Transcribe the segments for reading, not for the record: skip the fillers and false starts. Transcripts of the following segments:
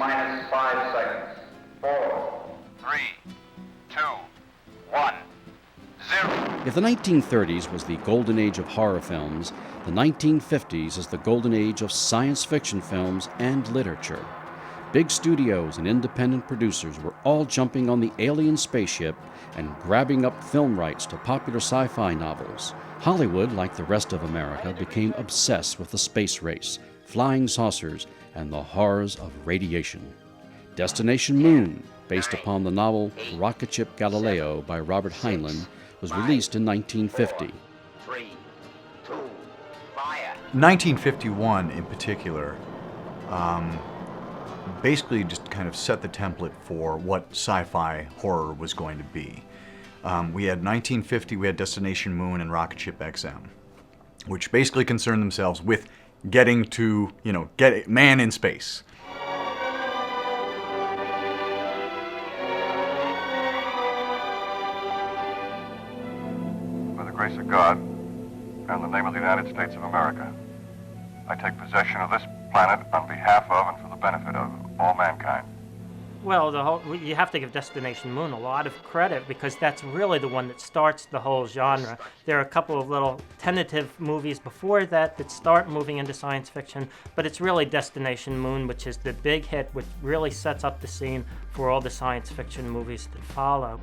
minus 5 seconds. 4, 3, 2, 1, 0. If the 1930s was the golden age of horror films, the 1950s is the golden age of science fiction films and literature. Big studios and independent producers were all jumping on the alien spaceship and grabbing up film rights to popular sci-fi novels. Hollywood, like the rest of America, became obsessed with the space race, flying saucers, and the horrors of radiation. Destination Moon, based upon the novel Rocket Ship Galileo by Robert Heinlein, was released in 1950. 3, 2, fire. 1951 in particular basically just kind of set the template for what sci-fi horror was going to be. We had 1950, we had Destination Moon and Rocket Ship XM, which basically concerned themselves with getting to, get man in space. By the grace of God, and the name of the United States of America, I take possession of this planet on behalf of and for the benefit of all mankind. Well, you have to give Destination Moon a lot of credit because that's really the one that starts the whole genre. There are a couple of little tentative movies before that start moving into science fiction, but it's really Destination Moon, which is the big hit, which really sets up the scene for all the science fiction movies that follow.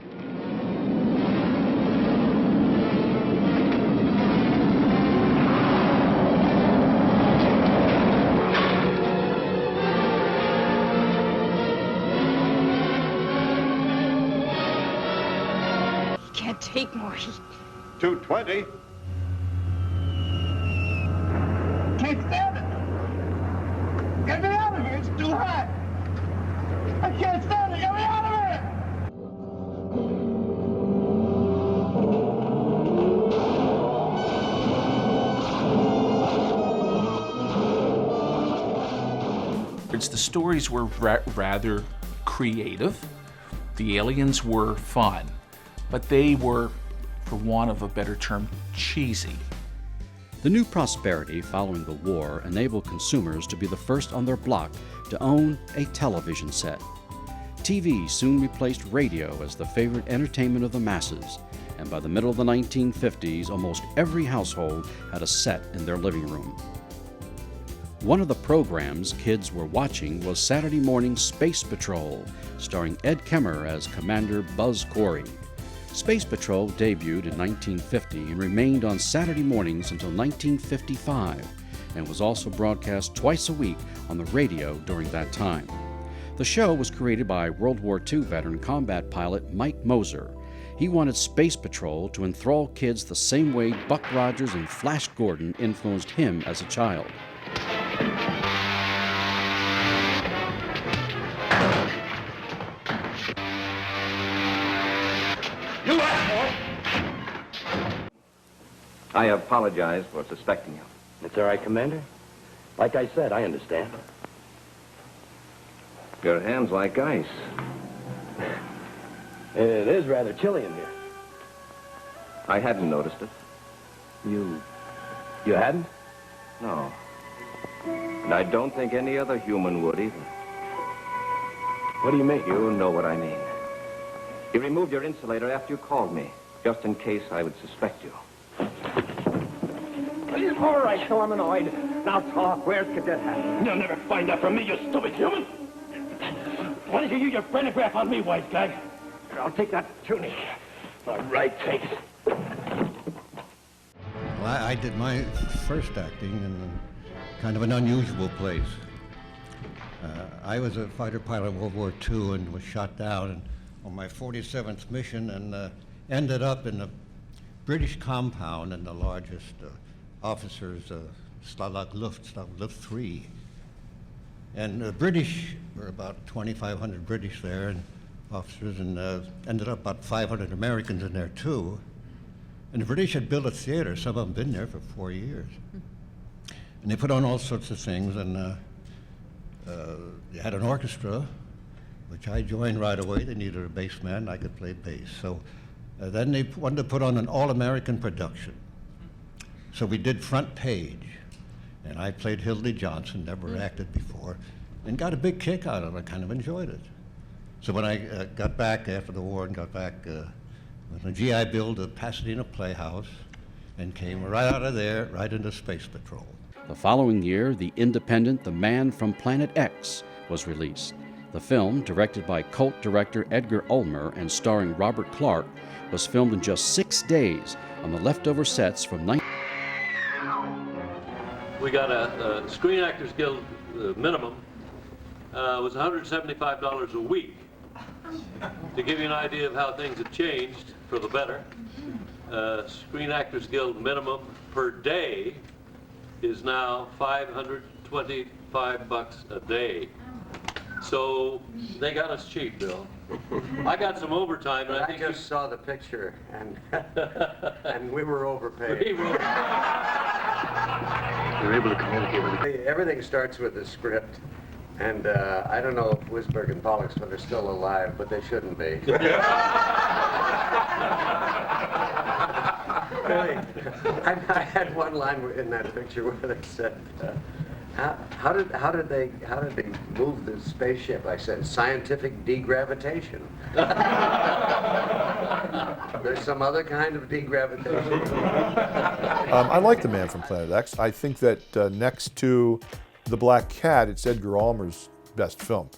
Take more heat. 220. Can't stand it. Get me out of here. It's too hot. I can't stand it. Get me out of here. The stories were rather creative. The aliens were fun. But they were, for want of a better term, cheesy. The new prosperity following the war enabled consumers to be the first on their block to own a television set. TV soon replaced radio as the favorite entertainment of the masses, and by the middle of the 1950s, almost every household had a set in their living room. One of the programs kids were watching was Saturday morning Space Patrol, starring Ed Kemmer as Commander Buzz Corey. Space Patrol debuted in 1950 and remained on Saturday mornings until 1955, and was also broadcast twice a week on the radio during that time. The show was created by World War II veteran combat pilot Mike Moser. He wanted Space Patrol to enthrall kids the same way Buck Rogers and Flash Gordon influenced him as a child. I apologize for suspecting you. It's all right, Commander. Like I said, I understand. Your hand's like ice. It is rather chilly in here. I hadn't noticed it. You hadn't? No. And I don't think any other human would either. What do you mean? You know what I mean. You removed your insulator after you called me, just in case I would suspect you. All right, so I'm annoyed. Now talk. Where's Cadet Hat? You'll never find that from me, you stupid human. Why don't you use your phonograph on me, wise guy? I'll take that tunic. All right, take it. Well, I did my first acting in kind of an unusual place. I was a fighter pilot in World War II and was shot down on my 47th mission and ended up in a British compound in the largest officers' Stalag Luft 3. And the British, were about 2,500 British there, and officers, and ended up about 500 Americans in there too. And the British had built a theater, some of them been there for 4 years. And they put on all sorts of things, and they had an orchestra, which I joined right away. They needed a bass man, I could play bass. So then they wanted to put on an all-American production. So we did Front Page, and I played Hildy Johnson, never acted before. and got a big kick out of it. I kind of enjoyed it. So when I got back after the war and got back with a GI Bill to Pasadena Playhouse and came right out of there, right into Space Patrol. The following year, the independent The Man from Planet X was released. The film, directed by cult director Edgar Ulmer and starring Robert Clark, was filmed in just 6 days on the leftover sets from We got a Screen Actors Guild minimum, was $175 a week. To give you an idea of how things have changed for the better, Screen Actors Guild minimum per day is now $525 a day. So they got us cheap, Bill. I got some overtime, and I think just saw the picture, and we were overpaid. You're able to communicate with it. Everything starts with a script, and I don't know if Wisberg and Pollexford are still alive, but they shouldn't be. Really, I had one line in that picture where they said, how did they move the spaceship? I said, scientific degravitation. There's some other kind of degravitation. I like The Man from Planet X. I think that next to The Black Cat, it's Edgar Ulmer's best film.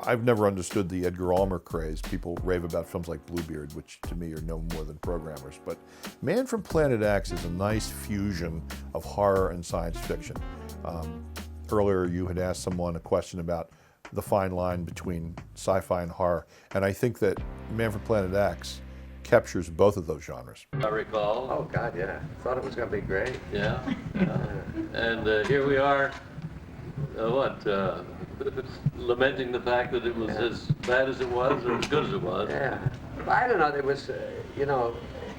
I've never understood the Edgar Ulmer craze. People rave about films like Bluebeard, which to me are no more than programmers. But Man from Planet X is a nice fusion of horror and science fiction. Earlier you had asked someone a question about the fine line between sci-fi and horror, and I think that Man from Planet X captures both of those genres. I recall. Oh God, yeah. Thought it was going to be great. Yeah. And here we are, lamenting the fact that it was as bad as it was or as good as it was. Yeah. I don't know, it was,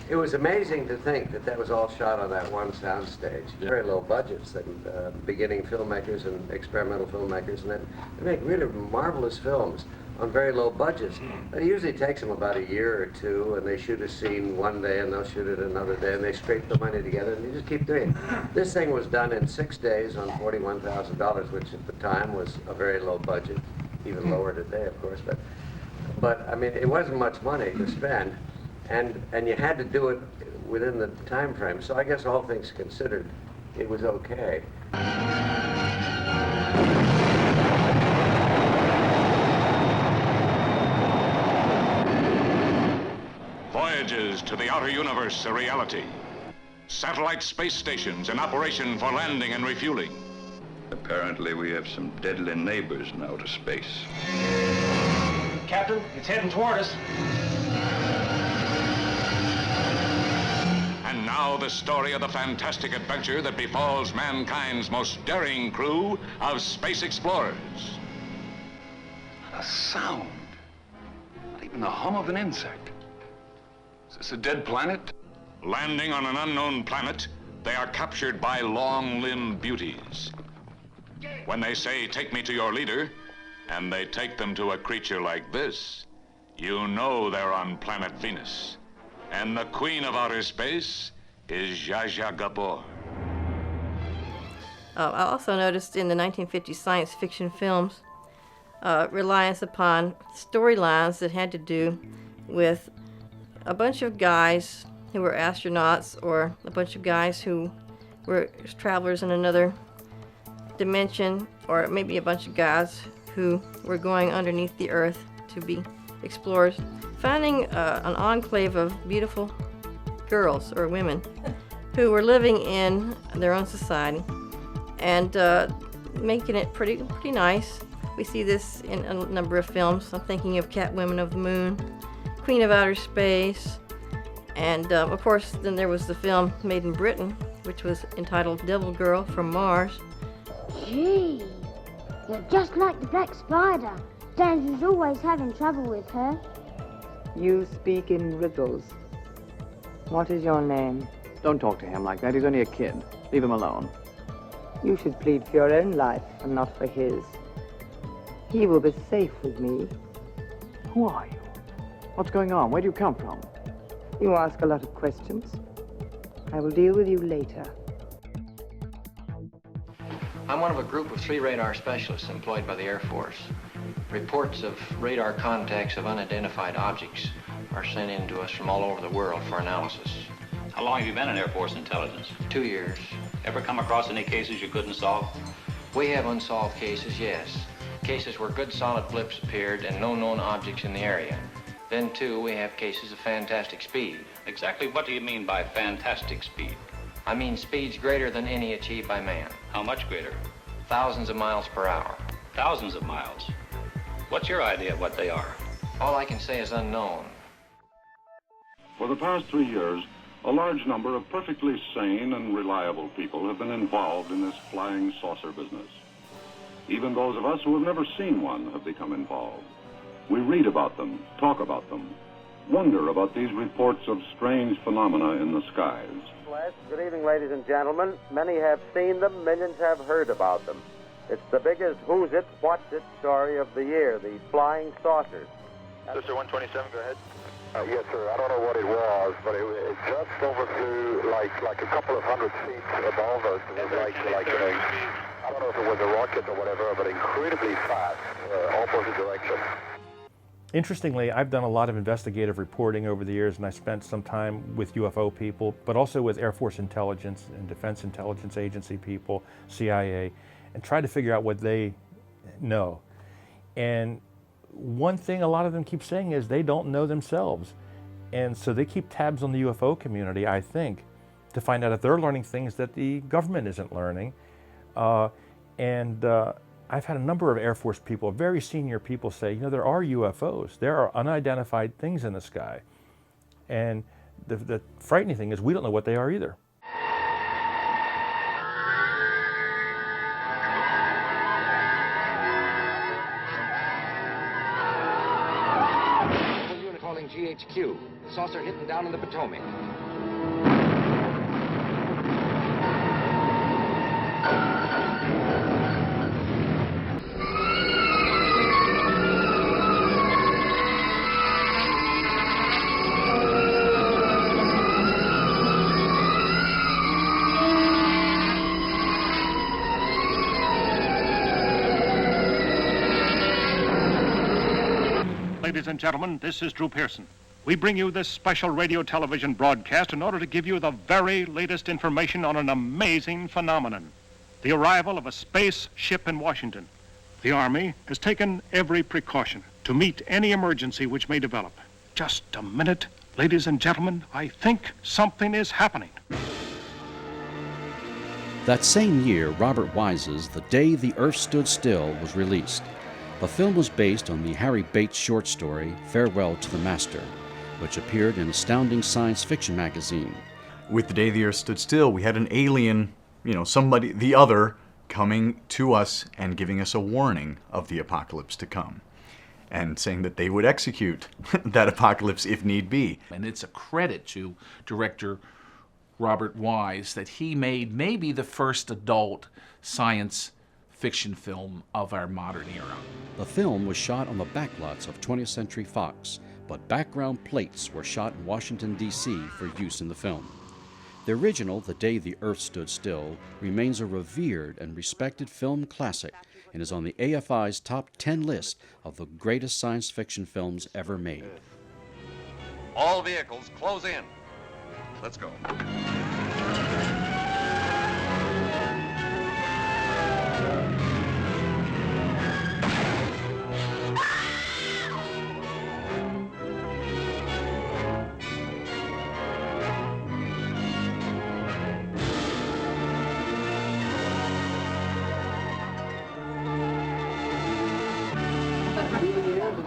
it was amazing to think that that was all shot on that one sound stage. Yeah. Very low budgets, and beginning filmmakers and experimental filmmakers, and they make really marvelous films on very low budgets. It usually takes them about a year or two, and they shoot a scene one day and they'll shoot it another day, and they scrape the money together, and they just keep doing it. This thing was done in 6 days on $41,000, which at the time was a very low budget, even lower today, of course. But I mean, it wasn't much money to spend, and you had to do it within the time frame. So I guess all things considered, it was okay. Voyages to the outer universe a reality. Satellite space stations in operation for landing and refueling. Apparently we have some deadly neighbors in outer space. Captain, it's heading toward us. And now the story of the fantastic adventure that befalls mankind's most daring crew of space explorers. Not a sound. Not even the hum of an insect. Is this a dead planet? Landing on an unknown planet, they are captured by long-limbed beauties. When they say, "Take me to your leader," and they take them to a creature like this, you know they're on planet Venus. And the queen of outer space is Zsa Zsa Gabor. I also noticed in the 1950s science fiction films reliance upon storylines that had to do with a bunch of guys who were astronauts, or a bunch of guys who were travelers in another dimension, or maybe a bunch of guys who were going underneath the earth to be explorers, finding an enclave of beautiful girls or women who were living in their own society and making it pretty nice. We see this in a number of films. I'm thinking of Catwomen of the Moon, Queen of Outer Space, and of course then there was the film made in Britain, which was entitled Devil Girl from Mars. Gee, you're just like the Black Spider. Danzy's always having trouble with her. You speak in riddles. What is your name? Don't talk to him like that. He's only a kid. Leave him alone. You should plead for your own life and not for his. He will be safe with me. Who are you? What's going on? Where do you come from? You ask a lot of questions. I will deal with you later. I'm one of a group of 3 radar specialists employed by the Air Force. Reports of radar contacts of unidentified objects are sent in to us from all over the world for analysis. How long have you been in Air Force intelligence? 2 years. Ever come across any cases you couldn't solve? We have unsolved cases, yes. Cases where good solid blips appeared and no known objects in the area. Then, too, we have cases of fantastic speed. Exactly what do you mean by fantastic speed? I mean speeds greater than any achieved by man. How much greater? Thousands of miles per hour. Thousands of miles. What's your idea of what they are? All I can say is unknown. For the past 3 years, a large number of perfectly sane and reliable people have been involved in this flying saucer business. Even those of us who have never seen one have become involved. We read about them, talk about them, wonder about these reports of strange phenomena in the skies. Good evening, ladies and gentlemen. Many have seen them, millions have heard about them. It's the biggest who's it, what's it story of the year, the flying saucers. Sister 127, go ahead. Yes, sir. I don't know what it was, but it just overflew like a couple of 100 feet above us. It was I don't know if it was a rocket or whatever, but incredibly fast, opposite direction. Interestingly, I've done a lot of investigative reporting over the years, and I spent some time with UFO people, but also with Air Force intelligence and Defense Intelligence Agency people, CIA, and tried to figure out what they know. And one thing a lot of them keep saying is they don't know themselves. And so they keep tabs on the UFO community, I think, to find out if they're learning things that the government isn't learning. I've had a number of Air Force people, very senior people say, you know, there are UFOs. There are unidentified things in the sky. And the frightening thing is we don't know what they are either. Unit calling GHQ. Saucer hitting down in the Potomac. Ladies and gentlemen, this is Drew Pearson. We bring you this special radio television broadcast in order to give you the very latest information on an amazing phenomenon, the arrival of a space ship in Washington. The Army has taken every precaution to meet any emergency which may develop. Just a minute, ladies and gentlemen, I think something is happening. That same year, Robert Wise's The Day the Earth Stood Still was released. The film was based on the Harry Bates short story, Farewell to the Master, which appeared in Astounding Science Fiction magazine. With The Day the Earth Stood Still, we had an alien, somebody, the other, coming to us and giving us a warning of the apocalypse to come, and saying that they would execute that apocalypse if need be. And it's a credit to director Robert Wise that he made maybe the first adult science fiction film of our modern era. The film was shot on the backlots of 20th Century Fox, but background plates were shot in Washington, D.C. for use in the film. The original, The Day the Earth Stood Still, remains a revered and respected film classic and is on the AFI's top 10 list of the greatest science fiction films ever made. All vehicles close in. Let's go.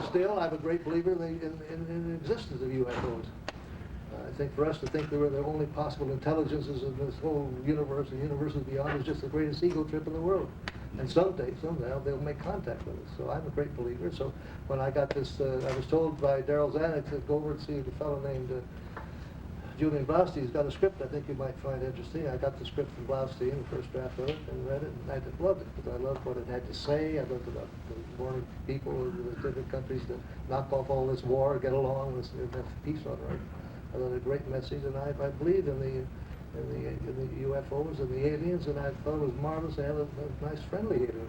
Still, I'm a great believer in the existence of UFOs. I think for us to think they were the only possible intelligences in this whole universe and universes beyond is just the greatest ego trip in the world. And someday they'll make contact with us. So I'm a great believer. So when I got this, I was told by Daryl Zanuck to go over and see the fellow named Julian Blaustein. He's got a script I think you might find interesting. I got the script from Blaustein, the first draft of it, and read it, and I just loved it because I loved what it had to say. I loved about the warning people in the different countries to knock off all this war, get along, and have peace on earth. I thought a great message, and I believe in in the UFOs and the aliens, and I thought it was marvelous to have a nice friendly hero.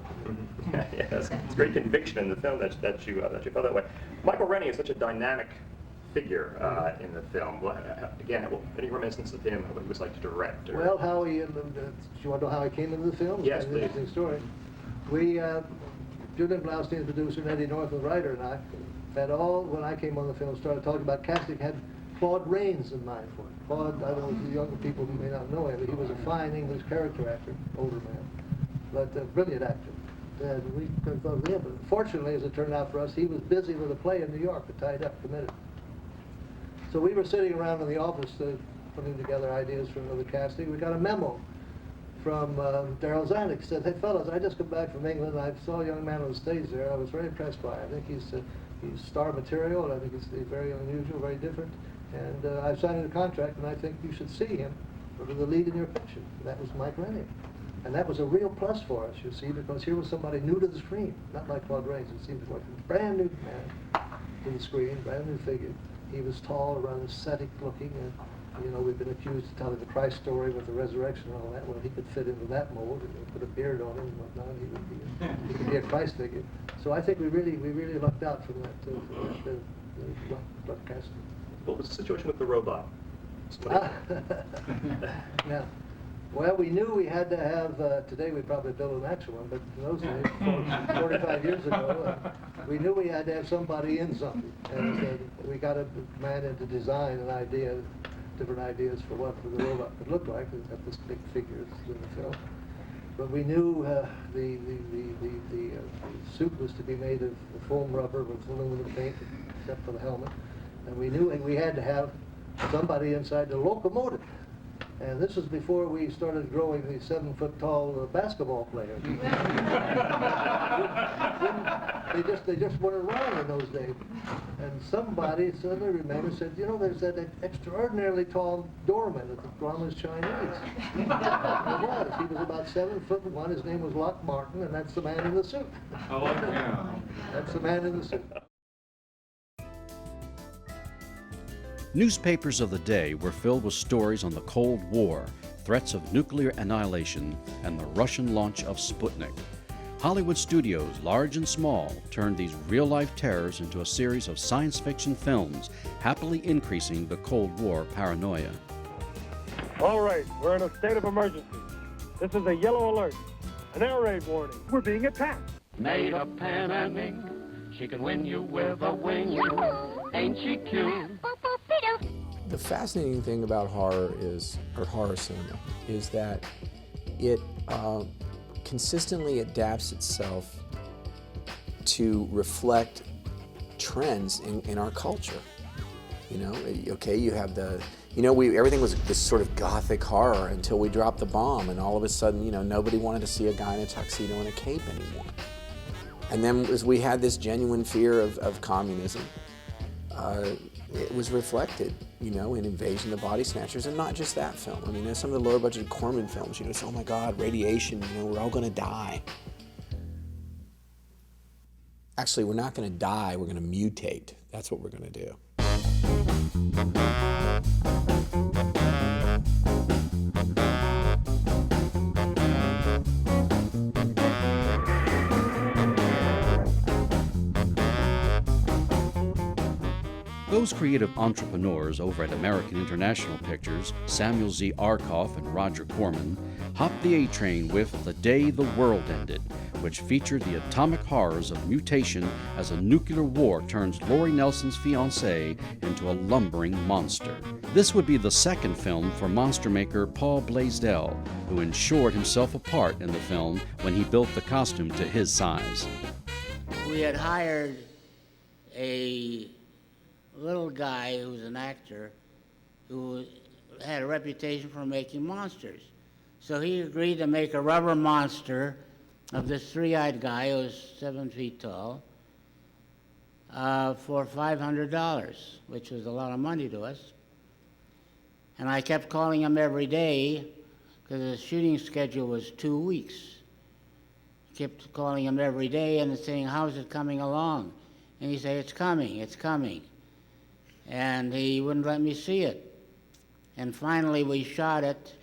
Yeah, it's great conviction in the film that you felt that way. Michael Rennie is such a dynamic figure in the film. Well, again, any reminiscence of him, what he was like to direct? Well, how he, do you want to know how he came into the film? Yes, It's an please. interesting story. We, Julian Blaustein, the producer, and Eddie North, the writer, and I, had all, when I came on the film, started talking about casting, had Claude Rains in mind for it. Claude, I don't know if the younger people may not know him, but he was a fine English character actor, older man, but a brilliant actor. And we thought of him, but fortunately, as it turned out for us, he was busy with a play in New York, tied up, committed. So we were sitting around in the office putting together ideas for another casting. We got a memo from Daryl Zanuck. Said, "Hey fellas, I just come back from England. I saw a young man on the stage there. I was very impressed by him. I think he's star material, and I think he's very unusual, very different. And I've signed a contract, and I think you should see him for the lead in your picture." That was Mike Rennie. And that was a real plus for us, you see, because here was somebody new to the screen, not like Claude Rains. It seemed like a brand new man to the screen, brand new figure. He was tall, rather ascetic looking, and you know, we've been accused of telling the Christ story with the resurrection and all that. Well, he could fit into that mold, and put a beard on him and whatnot. He could be a Christ figure. So I think we really lucked out from that luck casting. What was the situation with the robot? Now, well, we knew we had to have, today we probably build an actual one, but in those days, 45 years ago, we knew we had to have somebody in something. And we got a man in to design an idea, different ideas for what the robot would look like. We've got this big figure in the film. But we knew the suit was to be made of foam rubber with aluminum paint, except for the helmet. And we knew we had to have somebody inside the locomotive. And this was before we started growing the 7-foot-tall basketball players. They just weren't around in those days. And somebody suddenly remembered, said, you know, there's that extraordinarily tall doorman at the Brahma's Chinese. He was about 7'1". His name was Lock Martin, and that's the man in the suit. Oh, yeah. That's the man in the suit. Newspapers of the day were filled with stories on the Cold War, threats of nuclear annihilation, and the Russian launch of Sputnik. Hollywood studios, large and small, turned these real-life terrors into a series of science fiction films, happily increasing the Cold War paranoia. All right, we're in a state of emergency. This is a yellow alert, an air raid warning. We're being attacked. Made of pen and ink, she can win you with a wing. Ain't she cute? The fascinating thing about horror or horror cinema, is that it consistently adapts itself to reflect trends in our culture. You know, okay, you have everything was this sort of gothic horror until we dropped the bomb, and all of a sudden, you know, nobody wanted to see a guy in a tuxedo and a cape anymore. And then as we had this genuine fear of communism, it was reflected, you know, in Invasion of the Body Snatchers, and not just that film. I mean, there's some of the lower budget Corman films, you know, it's, oh my God, radiation, you know, we're all gonna die. Actually, we're not gonna die, we're gonna mutate. That's what we're gonna do. Those creative entrepreneurs over at American International Pictures, Samuel Z. Arkoff and Roger Corman, hopped the A-train with The Day the World Ended, which featured the atomic horrors of mutation as a nuclear war turns Lori Nelson's fiancé into a lumbering monster. This would be the second film for monster maker Paul Blaisdell, who ensured himself a part in the film when he built the costume to his size. We had hired a little guy who was an actor who had a reputation for making monsters. So he agreed to make a rubber monster of this three-eyed guy who was 7 feet tall for $500, which was a lot of money to us. And I kept calling him every day because the shooting schedule was 2 weeks. Kept calling him every day and saying, how's it coming along? And he'd say, it's coming, it's coming. And he wouldn't let me see it. And finally we shot it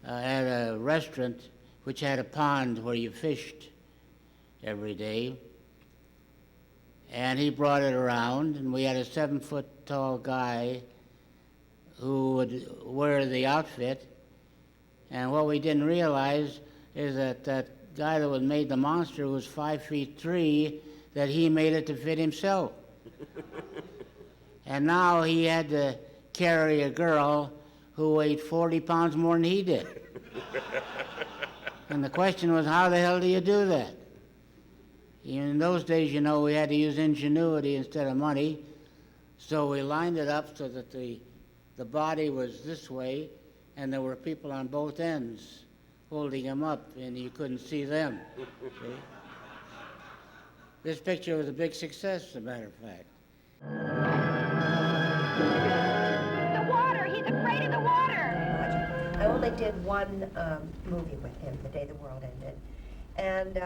had a restaurant which had a pond where you fished every day. And he brought it around, and we had a 7-foot-tall guy who would wear the outfit. And what we didn't realize is that that guy that was made the monster was 5'3", that he made it to fit himself. And now he had to carry a girl who weighed 40 pounds more than he did. And the question was, how the hell do you do that? In those days, you know, we had to use ingenuity instead of money. So we lined it up so that the body was this way, and there were people on both ends holding him up, and you couldn't see them. See? This picture was a big success, as a matter of fact. The water! He's afraid of the water! I only did one movie with him, The Day the World Ended. And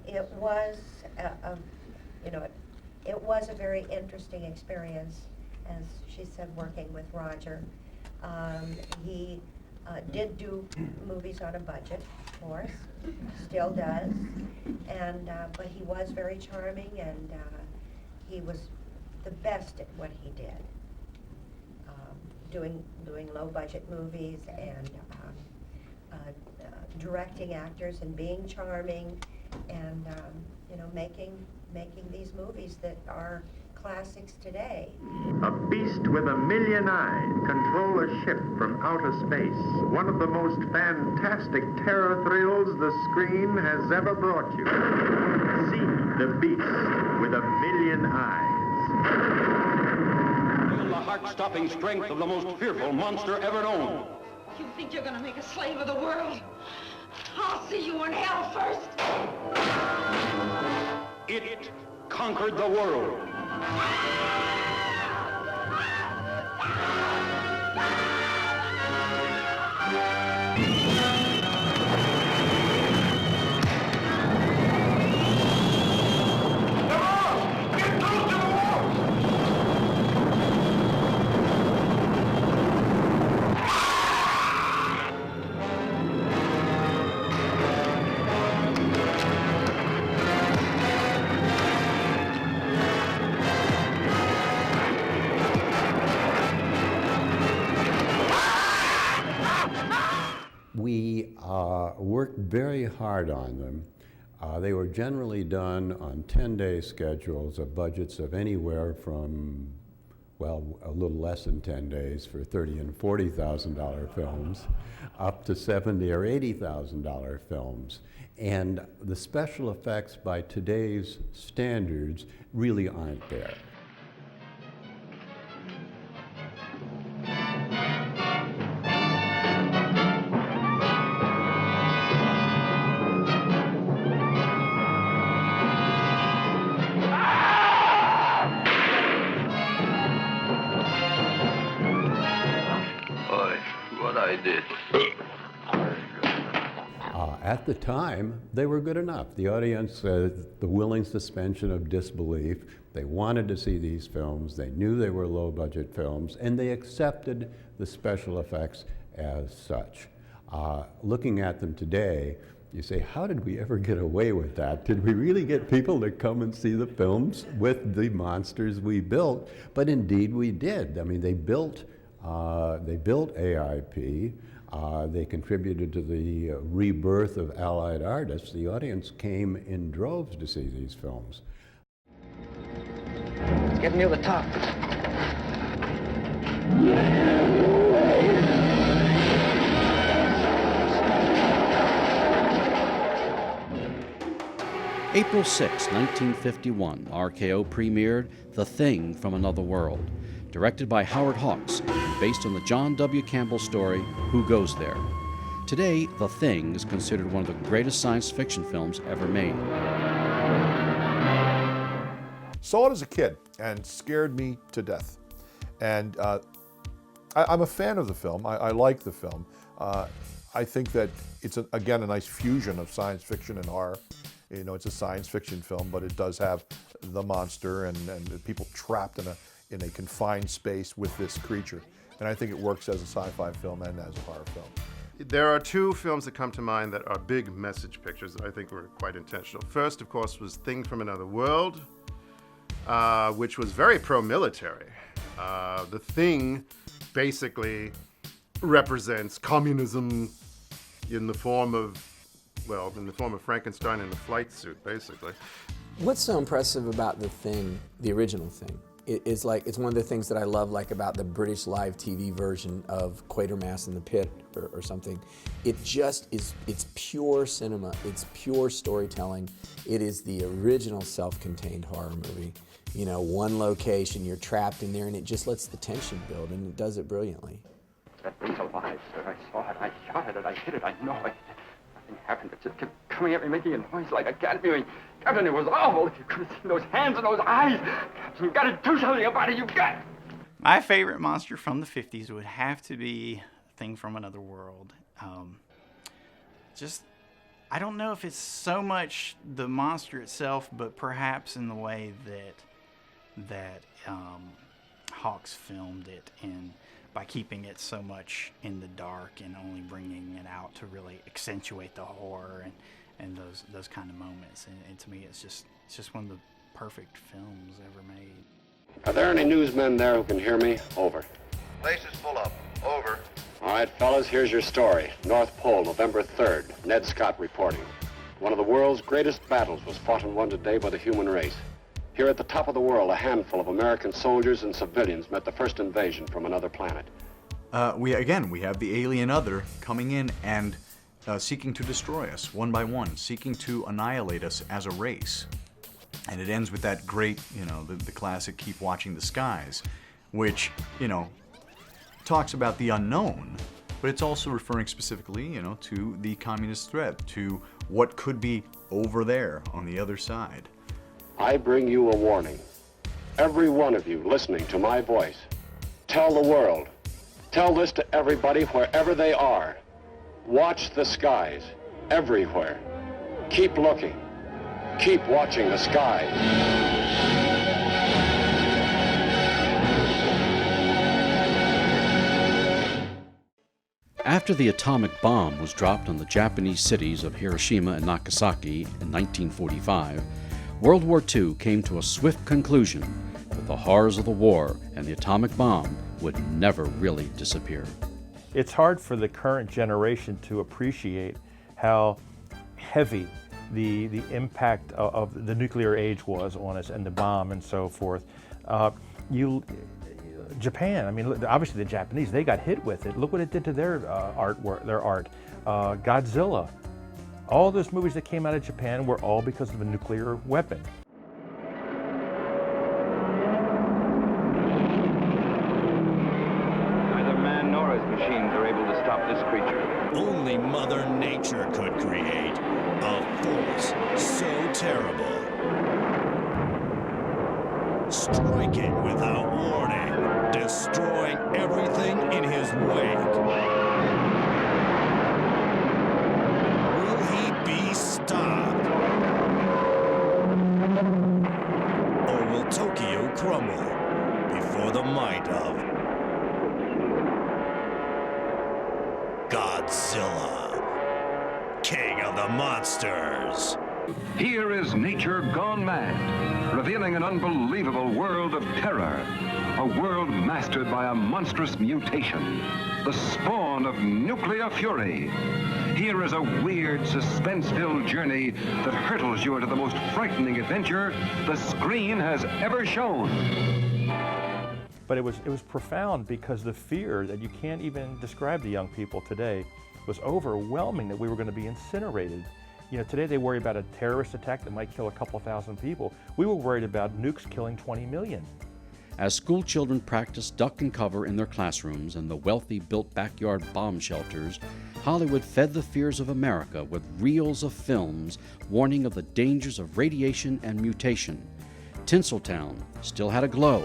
it was, it was a very interesting experience, as she said, working with Roger. He did do movies on a budget, of course, still does, and but he was very charming, and he was the best at what he did, doing low-budget movies and directing actors and being charming, and making these movies that are classics today. A beast with a million eyes control a ship from outer space. One of the most fantastic terror thrills the screen has ever brought you. See the beast with a million eyes. Feel the heart-stopping strength of the most fearful monster ever known. You think you're gonna make a slave of the world? I'll see you in hell first! It conquered the world. We worked very hard on them. They were generally done on 10-day schedules of budgets of anywhere from, well, a little less than 10 days for $30,000 and $40,000 films, up to $70,000 or $80,000 films. And the special effects by today's standards really aren't there. At the time, they were good enough. The audience, the willing suspension of disbelief, they wanted to see these films, they knew they were low-budget films, and they accepted the special effects as such. Looking at them today, you say, how did we ever get away with that? Did we really get people to come and see the films with the monsters we built? But indeed we did. I mean, they built AIP. They contributed to the rebirth of Allied artists. The audience came in droves to see these films. It's getting near the top. April 6, 1951, RKO premiered The Thing from Another World, directed by Howard Hawks, and based on the John W. Campbell story, Who Goes There? Today, The Thing is considered one of the greatest science fiction films ever made. Saw it as a kid and scared me to death. And I'm a fan of the film. I like the film. I think that it's, again, a nice fusion of science fiction and horror. You know, it's a science fiction film, but it does have the monster and people trapped in a confined space with this creature. And I think it works as a sci-fi film and as a horror film. There are two films that come to mind that are big message pictures that I think were quite intentional. First, of course, was Thing from Another World, which was very pro-military. The Thing basically represents communism in the form of Frankenstein in a flight suit, basically. What's so impressive about The Thing, the original Thing, it's one of the things that I love about the British live TV version of Quatermass in the Pit or something. It just is, it's pure cinema, it's pure storytelling. It is the original self-contained horror movie. You know, one location, you're trapped in there, and it just lets the tension build, and it does it brilliantly. That thing's alive, sir. I saw it, I shot at it, I hit it, I know it. Nothing happened, it just kept coming at me, making a noise like a cat mewing. Captain, it was awful. If you could have seen those hands and those eyes. Captain, you've got to do something about it, you've got. My favorite monster from the 50s would have to be Thing from Another World. I don't know if it's so much the monster itself, but perhaps in the way that Hawks filmed it, and by keeping it so much in the dark and only bringing it out to really accentuate the horror and those kind of moments. And to me, it's just one of the perfect films ever made. Are there any newsmen there who can hear me? Over. Place is full up. Over. All right, fellas, here's your story. North Pole, November 3rd. Ned Scott reporting. One of the world's greatest battles was fought and won today by the human race. Here at the top of the world, a handful of American soldiers and civilians met the first invasion from another planet. We have the alien other coming in and seeking to destroy us one by one, seeking to annihilate us as a race. And it ends with that great, the classic Keep Watching the Skies, which, talks about the unknown, but it's also referring specifically, to the communist threat, to what could be over there on the other side. I bring you a warning. Every one of you listening to my voice, tell the world. Tell this to everybody wherever they are. Watch the skies, everywhere. Keep looking. Keep watching the skies. After the atomic bomb was dropped on the Japanese cities of Hiroshima and Nagasaki in 1945, World War II came to a swift conclusion that the horrors of the war and the atomic bomb would never really disappear. It's hard for the current generation to appreciate how heavy the impact of the nuclear age was on us, and the bomb and so forth. Japan, I mean, obviously the Japanese, they got hit with it. Look what it did to their art. Godzilla. All those movies that came out of Japan were all because of a nuclear weapon. Neither man nor his machines are able to stop this creature. Only Mother Nature could create a force so terrible. Striking without warning, destroying everything in his wake. Will he be stopped? Or will Tokyo crumble before the might of Godzilla, King of the Monsters? Here is nature gone mad, revealing an unbelievable world of terror, a world mastered by a monstrous mutation, the spawn of nuclear fury. Here is a weird, suspense-filled journey that hurtles you into the most frightening adventure the screen has ever shown. But it was profound, because the fear that you can't even describe to young people today was overwhelming, that we were going to be incinerated. Today they worry about a terrorist attack that might kill a couple thousand people. We were worried about nukes killing 20 million. As school children practiced duck and cover in their classrooms and the wealthy built backyard bomb shelters, Hollywood fed the fears of America with reels of films warning of the dangers of radiation and mutation. Tinseltown still had a glow,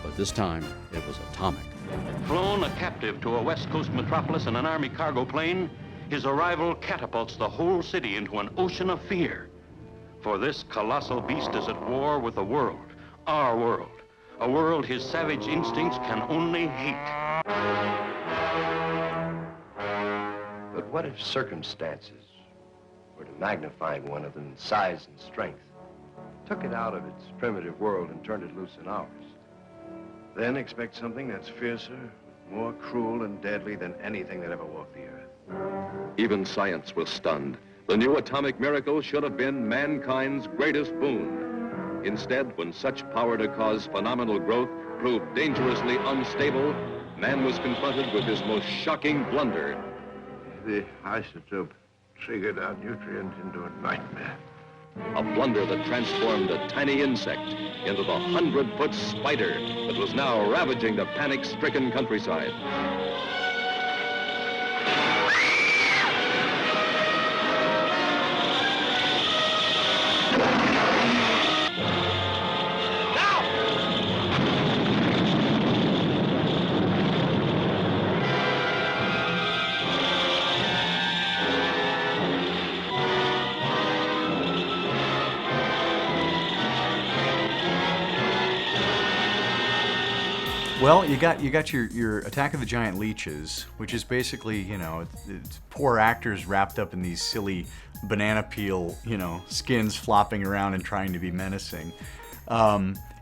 but this time it was atomic. Flown a captive to a West Coast metropolis in an Army cargo plane, his arrival catapults the whole city into an ocean of fear. For this colossal beast is at war with the world, our world, a world his savage instincts can only hate. The what if circumstances were to magnify one of them in size and strength, took it out of its primitive world and turned it loose in ours? Then expect something that's fiercer, more cruel and deadly than anything that ever walked the earth. Even science was stunned. The new atomic miracle should have been mankind's greatest boon. Instead, when such power to cause phenomenal growth proved dangerously unstable, man was confronted with his most shocking blunder. The isotope triggered our nutrients into a nightmare. A blunder that transformed a tiny insect into the 100-foot spider that was now ravaging the panic-stricken countryside. Well, you got your Attack of the Giant Leeches, which is basically, you know, it's poor actors wrapped up in these silly banana peel, you know, skins flopping around and trying to be menacing.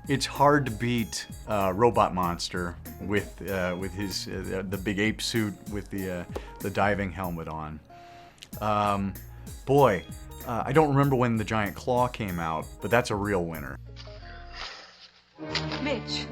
It's hard to beat Robot Monster with his the big ape suit with the diving helmet on. Boy, I don't remember when the Giant Claw came out, but that's a real winner. Mitch.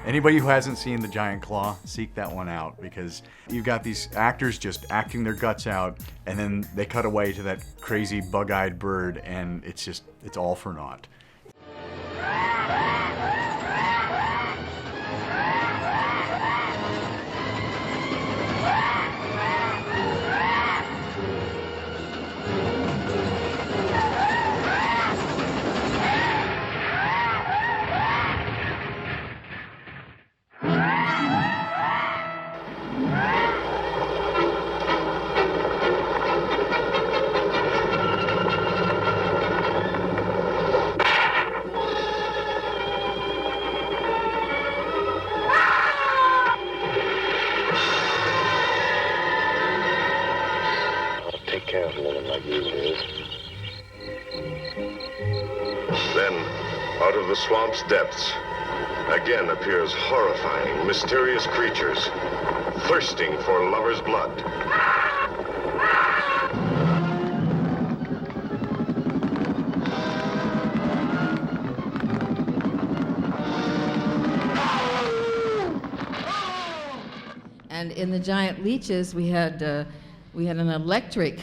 Anybody who hasn't seen The Giant Claw, seek that one out, because you've got these actors just acting their guts out, and then they cut away to that crazy bug-eyed bird, and it's all for naught. Out of the swamp's depths, again appears horrifying, mysterious creatures, thirsting for lovers' blood. And in the Giant Leeches, we had an electric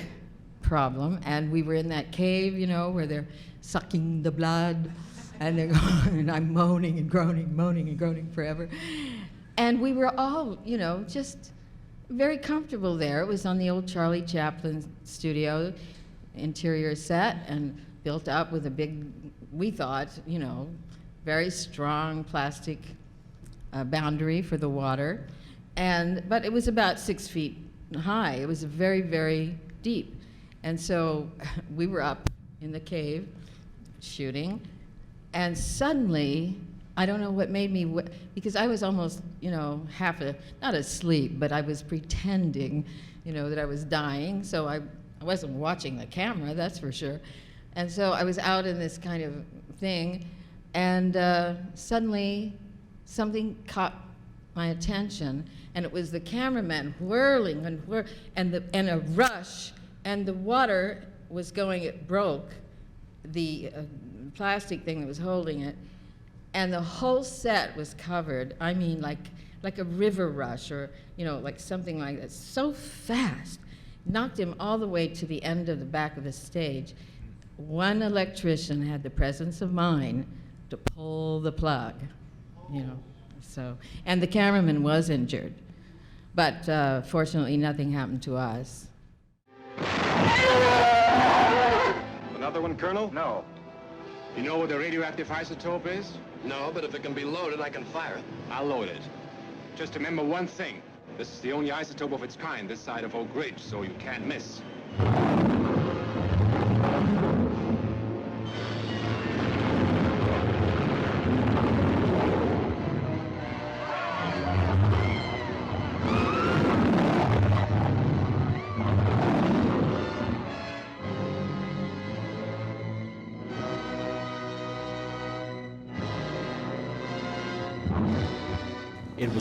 problem, and we were in that cave, you know, where they're sucking the blood. And they're going, and I'm moaning and groaning forever. And we were all, you know, just very comfortable there. It was on the old Charlie Chaplin studio, interior set, and built up with a big, we thought, you know, very strong plastic boundary for the water. But it was about 6 feet high. It was very, very deep. And so we were up in the cave shooting. And suddenly, I don't know what made me, because I was almost, you know, not asleep, but I was pretending, you know, that I was dying. So I wasn't watching the camera, that's for sure. And so I was out in this kind of thing, and suddenly something caught my attention, and it was the cameraman whirling and a rush, and the water was going, it broke the plastic thing that was holding it, and the whole set was covered. I mean, like a river rush, or, you know, like something like that, so fast. Knocked him all the way to the end of the back of the stage. One electrician had the presence of mind to pull the plug, you know, so, and the cameraman was injured, but fortunately nothing happened to us. Another one, Colonel? No. You know what the radioactive isotope is? No, but if it can be loaded, I can fire it. I'll load it. Just remember one thing. This is the only isotope of its kind this side of Oak Ridge, so you can't miss.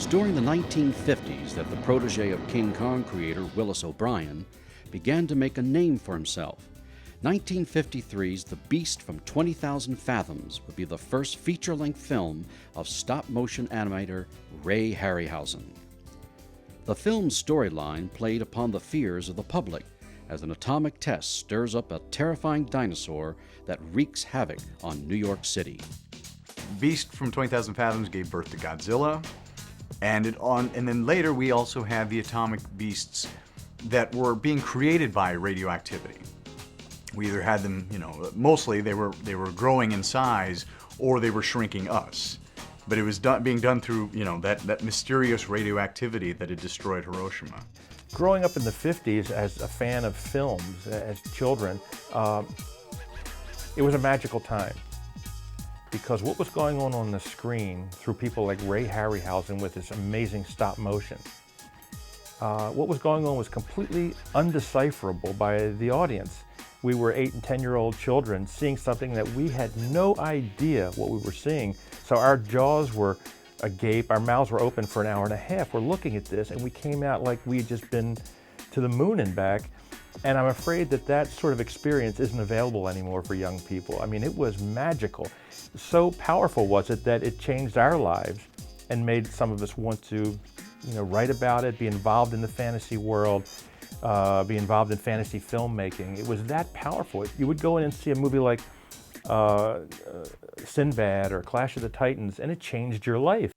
was during the 1950s that the protege of King Kong creator Willis O'Brien began to make a name for himself. 1953's The Beast from 20,000 Fathoms would be the first feature-length film of stop-motion animator Ray Harryhausen. The film's storyline played upon the fears of the public as an atomic test stirs up a terrifying dinosaur that wreaks havoc on New York City. Beast from 20,000 Fathoms gave birth to Godzilla, and then later we also had the atomic beasts that were being created by radioactivity. We either had them, mostly they were growing in size, or they were shrinking us. But it was being done through, that mysterious radioactivity that had destroyed Hiroshima. Growing up in the 50s as a fan of films, as children, it was a magical time. Because what was going on the screen through people like Ray Harryhausen with his amazing stop motion, what was going on was completely undecipherable by the audience. We were 8 and 10-year-old children seeing something that we had no idea what we were seeing. So our jaws were agape, our mouths were open for an hour and a half. We're looking at this and we came out like we had just been to the moon and back. And I'm afraid that sort of experience isn't available anymore for young people. I mean, it was magical. So powerful was it that it changed our lives and made some of us want to, write about it, be involved in the fantasy world, be involved in fantasy filmmaking. It was that powerful. You would go in and see a movie like Sinbad or Clash of the Titans, and it changed your life.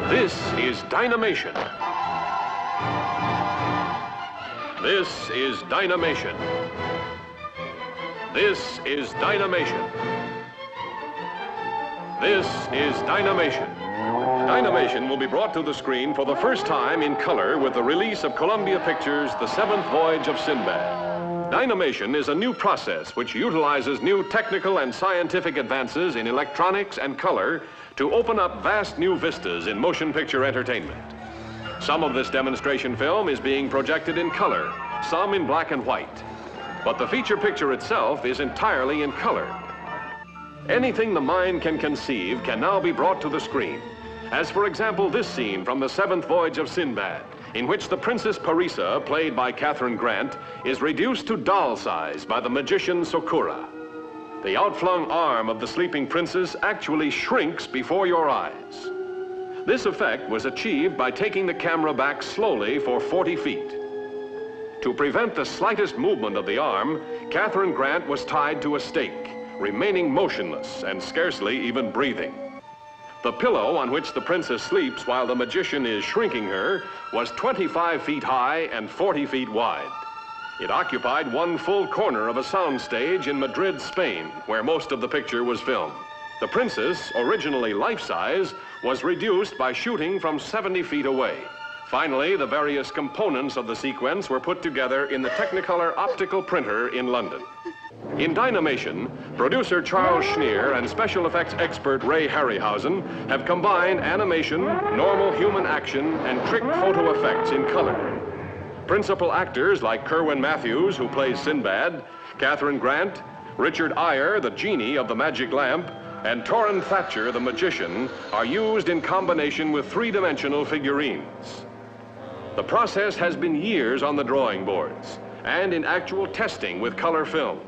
This is Dynamation. This is Dynamation. This is Dynamation. This is Dynamation. Dynamation will be brought to the screen for the first time in color with the release of Columbia Pictures' The Seventh Voyage of Sinbad. Dynamation is a new process which utilizes new technical and scientific advances in electronics and color to open up vast new vistas in motion picture entertainment. Some of this demonstration film is being projected in color, some in black and white. But the feature picture itself is entirely in color. Anything the mind can conceive can now be brought to the screen. As for example, this scene from The Seventh Voyage of Sinbad, in which the Princess Parisa, played by Catherine Grant, is reduced to doll size by the magician Sakura. The outflung arm of the sleeping princess actually shrinks before your eyes. This effect was achieved by taking the camera back slowly for 40 feet. To prevent the slightest movement of the arm, Catherine Grant was tied to a stake, remaining motionless and scarcely even breathing. The pillow on which the princess sleeps while the magician is shrinking her was 25 feet high and 40 feet wide. It occupied one full corner of a soundstage in Madrid, Spain, where most of the picture was filmed. The princess, originally life-size, was reduced by shooting from 70 feet away. Finally, the various components of the sequence were put together in the Technicolor optical printer in London. In Dynamation, producer Charles Schneer and special effects expert Ray Harryhausen have combined animation, normal human action, and trick photo effects in color. Principal actors like Kerwin Matthews, who plays Sinbad, Catherine Grant, Richard Eyre, the genie of the magic lamp, and Torrin Thatcher, the magician, are used in combination with three-dimensional figurines. The process has been years on the drawing boards and in actual testing with color film.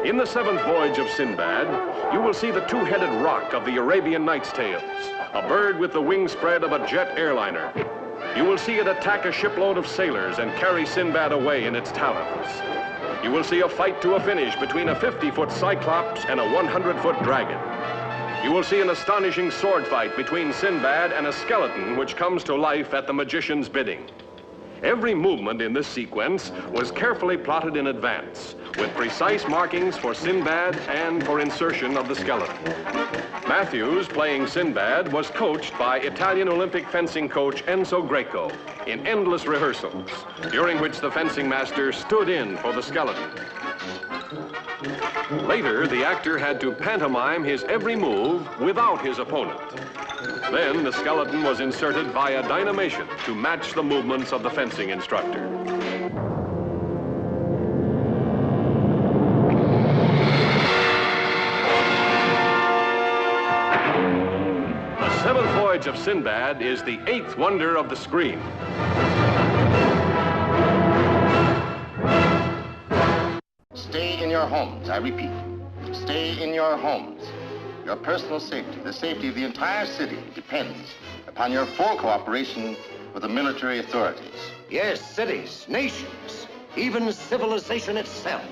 In The Seventh Voyage of Sinbad, you will see the two-headed roc of the Arabian Nights' Tales, a bird with the wing spread of a jet airliner. You will see it attack a shipload of sailors and carry Sinbad away in its talons. You will see a fight to a finish between a 50-foot Cyclops and a 100-foot dragon. You will see an astonishing sword fight between Sinbad and a skeleton which comes to life at the magician's bidding. Every movement in this sequence was carefully plotted in advance, with precise markings for Sinbad and for insertion of the skeleton. Matthews, playing Sinbad, was coached by Italian Olympic fencing coach Enzo Greco in endless rehearsals, during which the fencing master stood in for the skeleton. Later, the actor had to pantomime his every move without his opponent. Then the skeleton was inserted via Dynamation to match the movements of the fencing instructor. The Seventh Voyage Voyage of Sinbad is the 8th wonder of the screen. Stay in your homes, I repeat. Stay in your homes. Your personal safety, the safety of the entire city, depends upon your full cooperation with the military authorities. Yes, cities, nations, even civilization itself,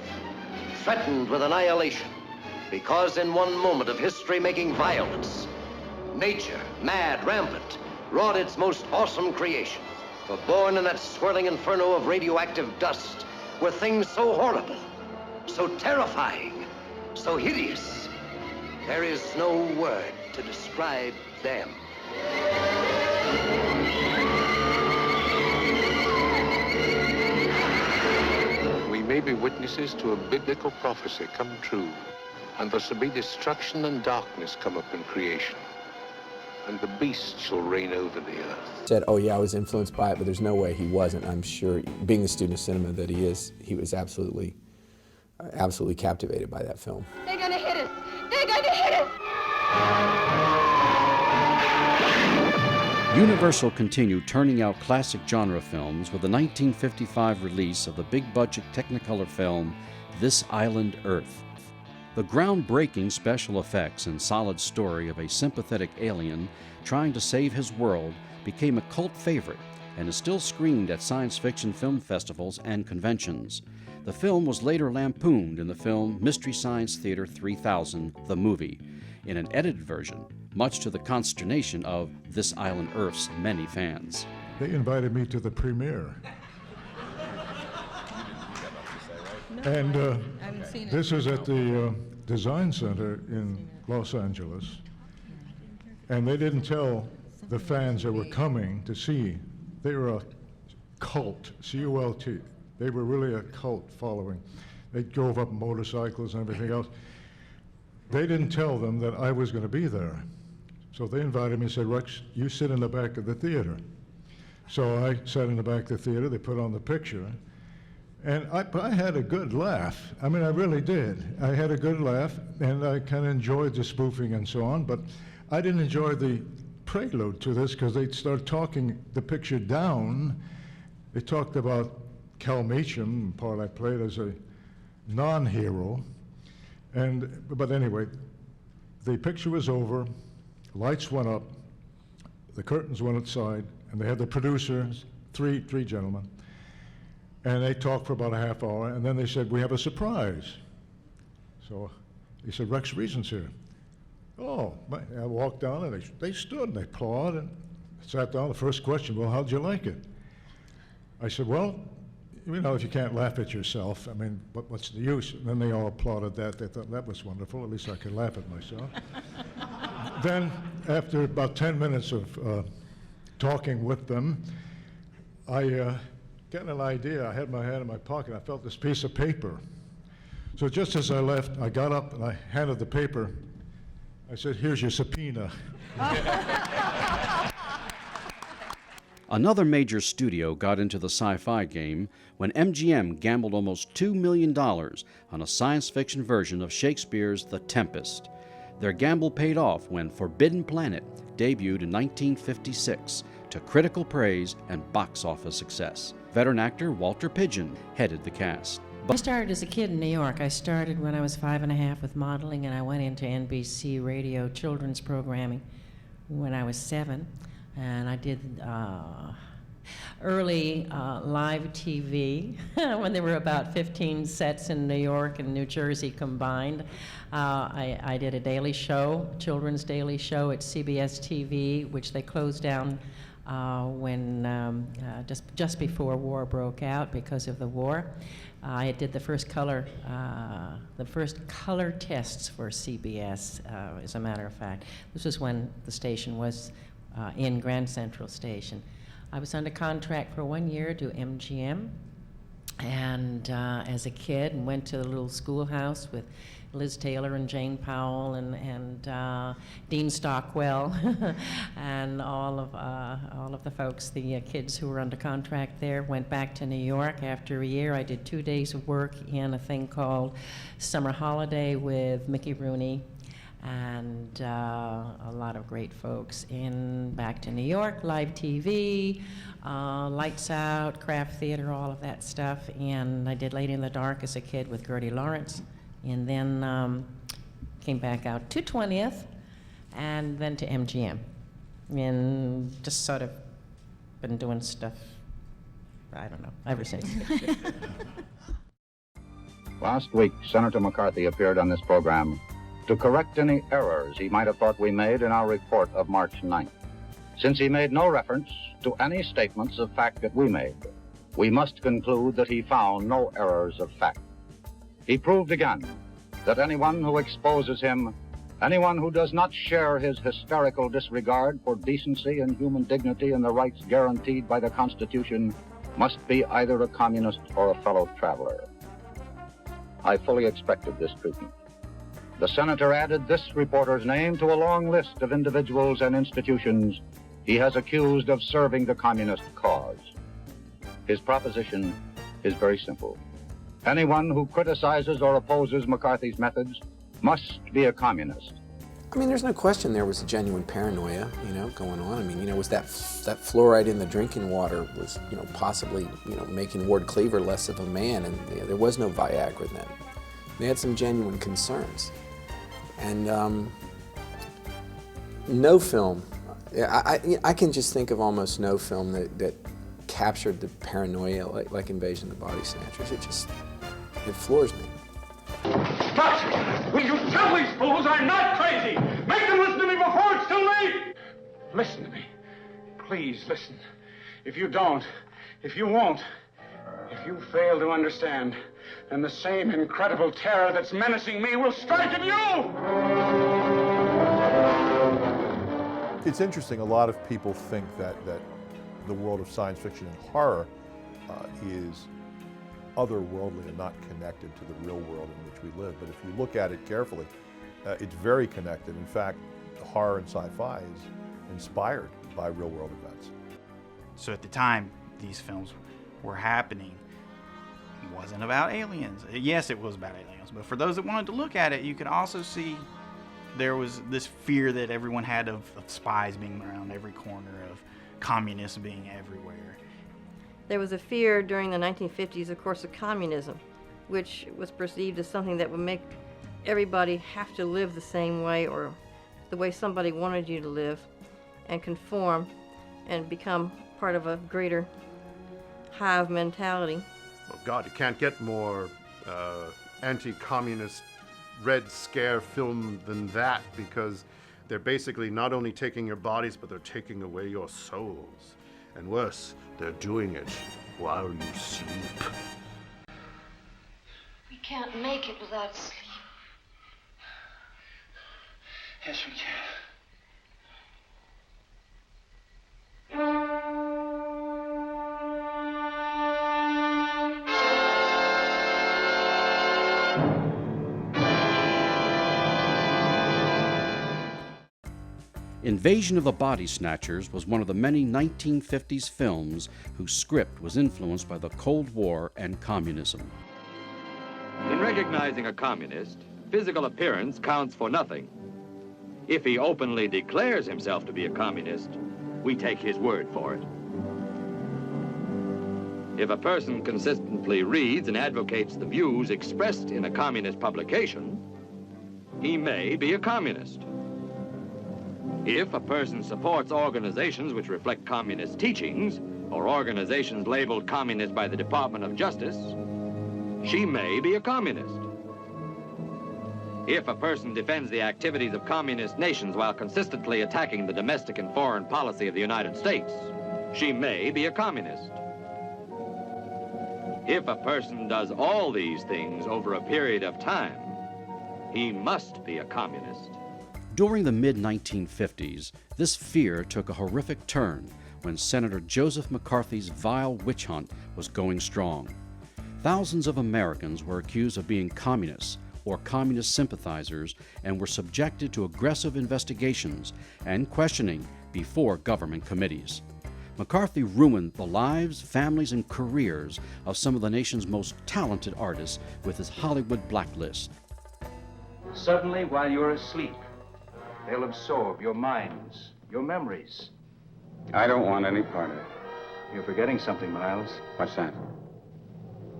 threatened with annihilation, because in one moment of history-making violence, nature, mad, rampant, wrought its most awesome creation. For born in that swirling inferno of radioactive dust were things so horrible, so terrifying, so hideous. There is no word to describe them. We may be witnesses to a biblical prophecy come true, and there shall be destruction and darkness come up in creation, and the beast shall reign over the earth. Said, oh yeah, I was influenced by it, but there's no way he wasn't. I'm sure, being the student of cinema that he is, he was absolutely captivated by that film. They're gonna hit us! They're gonna hit us! Universal continued turning out classic genre films with the 1955 release of the big-budget Technicolor film This Island Earth. The groundbreaking special effects and solid story of a sympathetic alien trying to save his world became a cult favorite and is still screened at science fiction film festivals and conventions. The film was later lampooned in the film Mystery Science Theater 3000, the movie, in an edited version, much to the consternation of This Island Earth's many fans. They invited me to the premiere. And this is at the Design Center in Los Angeles. And they didn't tell the fans that were coming to see. They were a cult, C-U-L-T. They were really a cult following. They drove up motorcycles and everything else. They didn't tell them that I was going to be there. So they invited me and said, Rex, you sit in the back of the theater. So I sat in the back of the theater. They put on the picture. And I had a good laugh. I mean, I really did. I had a good laugh, and I kind of enjoyed the spoofing and so on, but I didn't enjoy the prelude to this because they'd start talking the picture down. They talked about Cal Meacham, part I played as a non-hero. But anyway, the picture was over, lights went up, the curtains went outside, and they had the producers, three gentlemen, and they talked for about a half hour, and then they said, we have a surprise. So they said, Rex Reason's here. Oh, I walked down, and they stood, and they applauded, and sat down. The first question, well, how'd you like it? I said, well, you know, if you can't laugh at yourself, I mean, what's the use? And then they all applauded that. They thought that was wonderful. At least I could laugh at myself. Then, after about 10 minutes of talking with them, I got an idea. I had my hand in my pocket. I felt this piece of paper. So just as I left, I got up and I handed the paper. I said, here's your subpoena. Another major studio got into the sci-fi game when MGM gambled almost $2 million on a science fiction version of Shakespeare's The Tempest. Their gamble paid off when Forbidden Planet debuted in 1956 to critical praise and box office success. Veteran actor Walter Pidgeon headed the cast. I started as a kid in New York. I started when I was 5.5 with modeling, and I went into NBC radio children's programming when I was 7. And I did early live TV when there were about 15 sets in New York and New Jersey combined. I did a daily show, children's daily show at CBS TV, which they closed down when just before war broke out because of the war. I did the first color tests for CBS, as a matter of fact. This was when the station was in Grand Central Station. I was under contract for 1 year to MGM, and as a kid, and went to the little schoolhouse with Liz Taylor and Jane Powell and Dean Stockwell and all of the folks, the kids who were under contract there. Went back to New York after a year. I did 2 days of work in a thing called Summer Holiday with Mickey Rooney and a lot of great folks back to New York, live TV, Lights Out, Craft Theater, all of that stuff. And I did Lady in the Dark as a kid with Gertie Lawrence, and then came back out to 20th, and then to MGM. And just sort of been doing stuff, I don't know, ever since. Last week, Senator McCarthy appeared on this program to correct any errors he might have thought we made in our report of March 9th. Since he made no reference to any statements of fact that we made, we must conclude that he found no errors of fact. He proved again that anyone who exposes him, anyone who does not share his hysterical disregard for decency and human dignity and the rights guaranteed by the Constitution, must be either a communist or a fellow traveler. I fully expected this treatment. The senator added this reporter's name to a long list of individuals and institutions he has accused of serving the communist cause. His proposition is very simple. Anyone who criticizes or opposes McCarthy's methods must be a communist. I mean, there's no question there was a genuine paranoia, going on. I mean, was that fluoride in the drinking water was, possibly, making Ward Cleaver less of a man, and there was no Viagra then. They had some genuine concerns. And no film, I can just think of almost no film that captured the paranoia like Invasion of the Body Snatchers. It floors me. Stop! Will you tell these fools I'm not crazy? Make them listen to me before it's too late! Listen to me. Please listen. If you don't, if you won't, if you fail to understand, then the same incredible terror that's menacing me will strike at you! It's interesting, a lot of people think that the world of science fiction and horror is otherworldly and not connected to the real world in which we live. But if you look at it carefully, it's very connected. In fact, horror and sci-fi is inspired by real world events. So at the time these films were happening, it wasn't about aliens. Yes, it was about aliens, but for those that wanted to look at it, you could also see there was this fear that everyone had of spies being around every corner, of communists being everywhere. There was a fear during the 1950s, of course, of communism, which was perceived as something that would make everybody have to live the same way or the way somebody wanted you to live and conform and become part of a greater hive mentality. Oh God, you can't get more anti-communist Red Scare film than that, because they're basically not only taking your bodies, but they're taking away your souls. And worse, they're doing it while you sleep. We can't make it without sleep. Yes, we can. Invasion of the Body Snatchers was one of the many 1950s films whose script was influenced by the Cold War and communism. In recognizing a communist, physical appearance counts for nothing. If he openly declares himself to be a communist, we take his word for it. If a person consistently reads and advocates the views expressed in a communist publication, he may be a communist. If a person supports organizations which reflect communist teachings, or organizations labeled communist by the Department of Justice, she may be a communist. If a person defends the activities of communist nations while consistently attacking the domestic and foreign policy of the United States, she may be a communist. If a person does all these things over a period of time, he must be a communist. During the mid-1950s, this fear took a horrific turn when Senator Joseph McCarthy's vile witch hunt was going strong. Thousands of Americans were accused of being communists or communist sympathizers and were subjected to aggressive investigations and questioning before government committees. McCarthy ruined the lives, families, and careers of some of the nation's most talented artists with his Hollywood blacklist. Suddenly, while you're asleep, They'll absorb your minds, your memories. I don't want any part of it. You're forgetting something, Miles. What's that?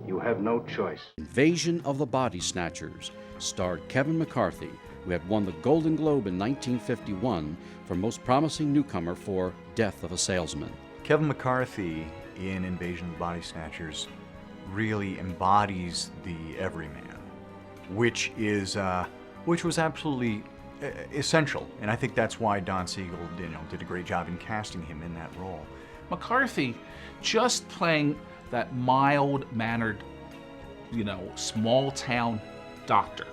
You have no choice. Invasion of the Body Snatchers starred Kevin McCarthy, who had won the Golden Globe in 1951 for Most Promising Newcomer for Death of a Salesman. Kevin McCarthy in Invasion of the Body Snatchers really embodies the everyman, which was absolutely essential, and I think that's why Don Siegel, did a great job in casting him in that role. McCarthy just playing that mild-mannered, small-town doctor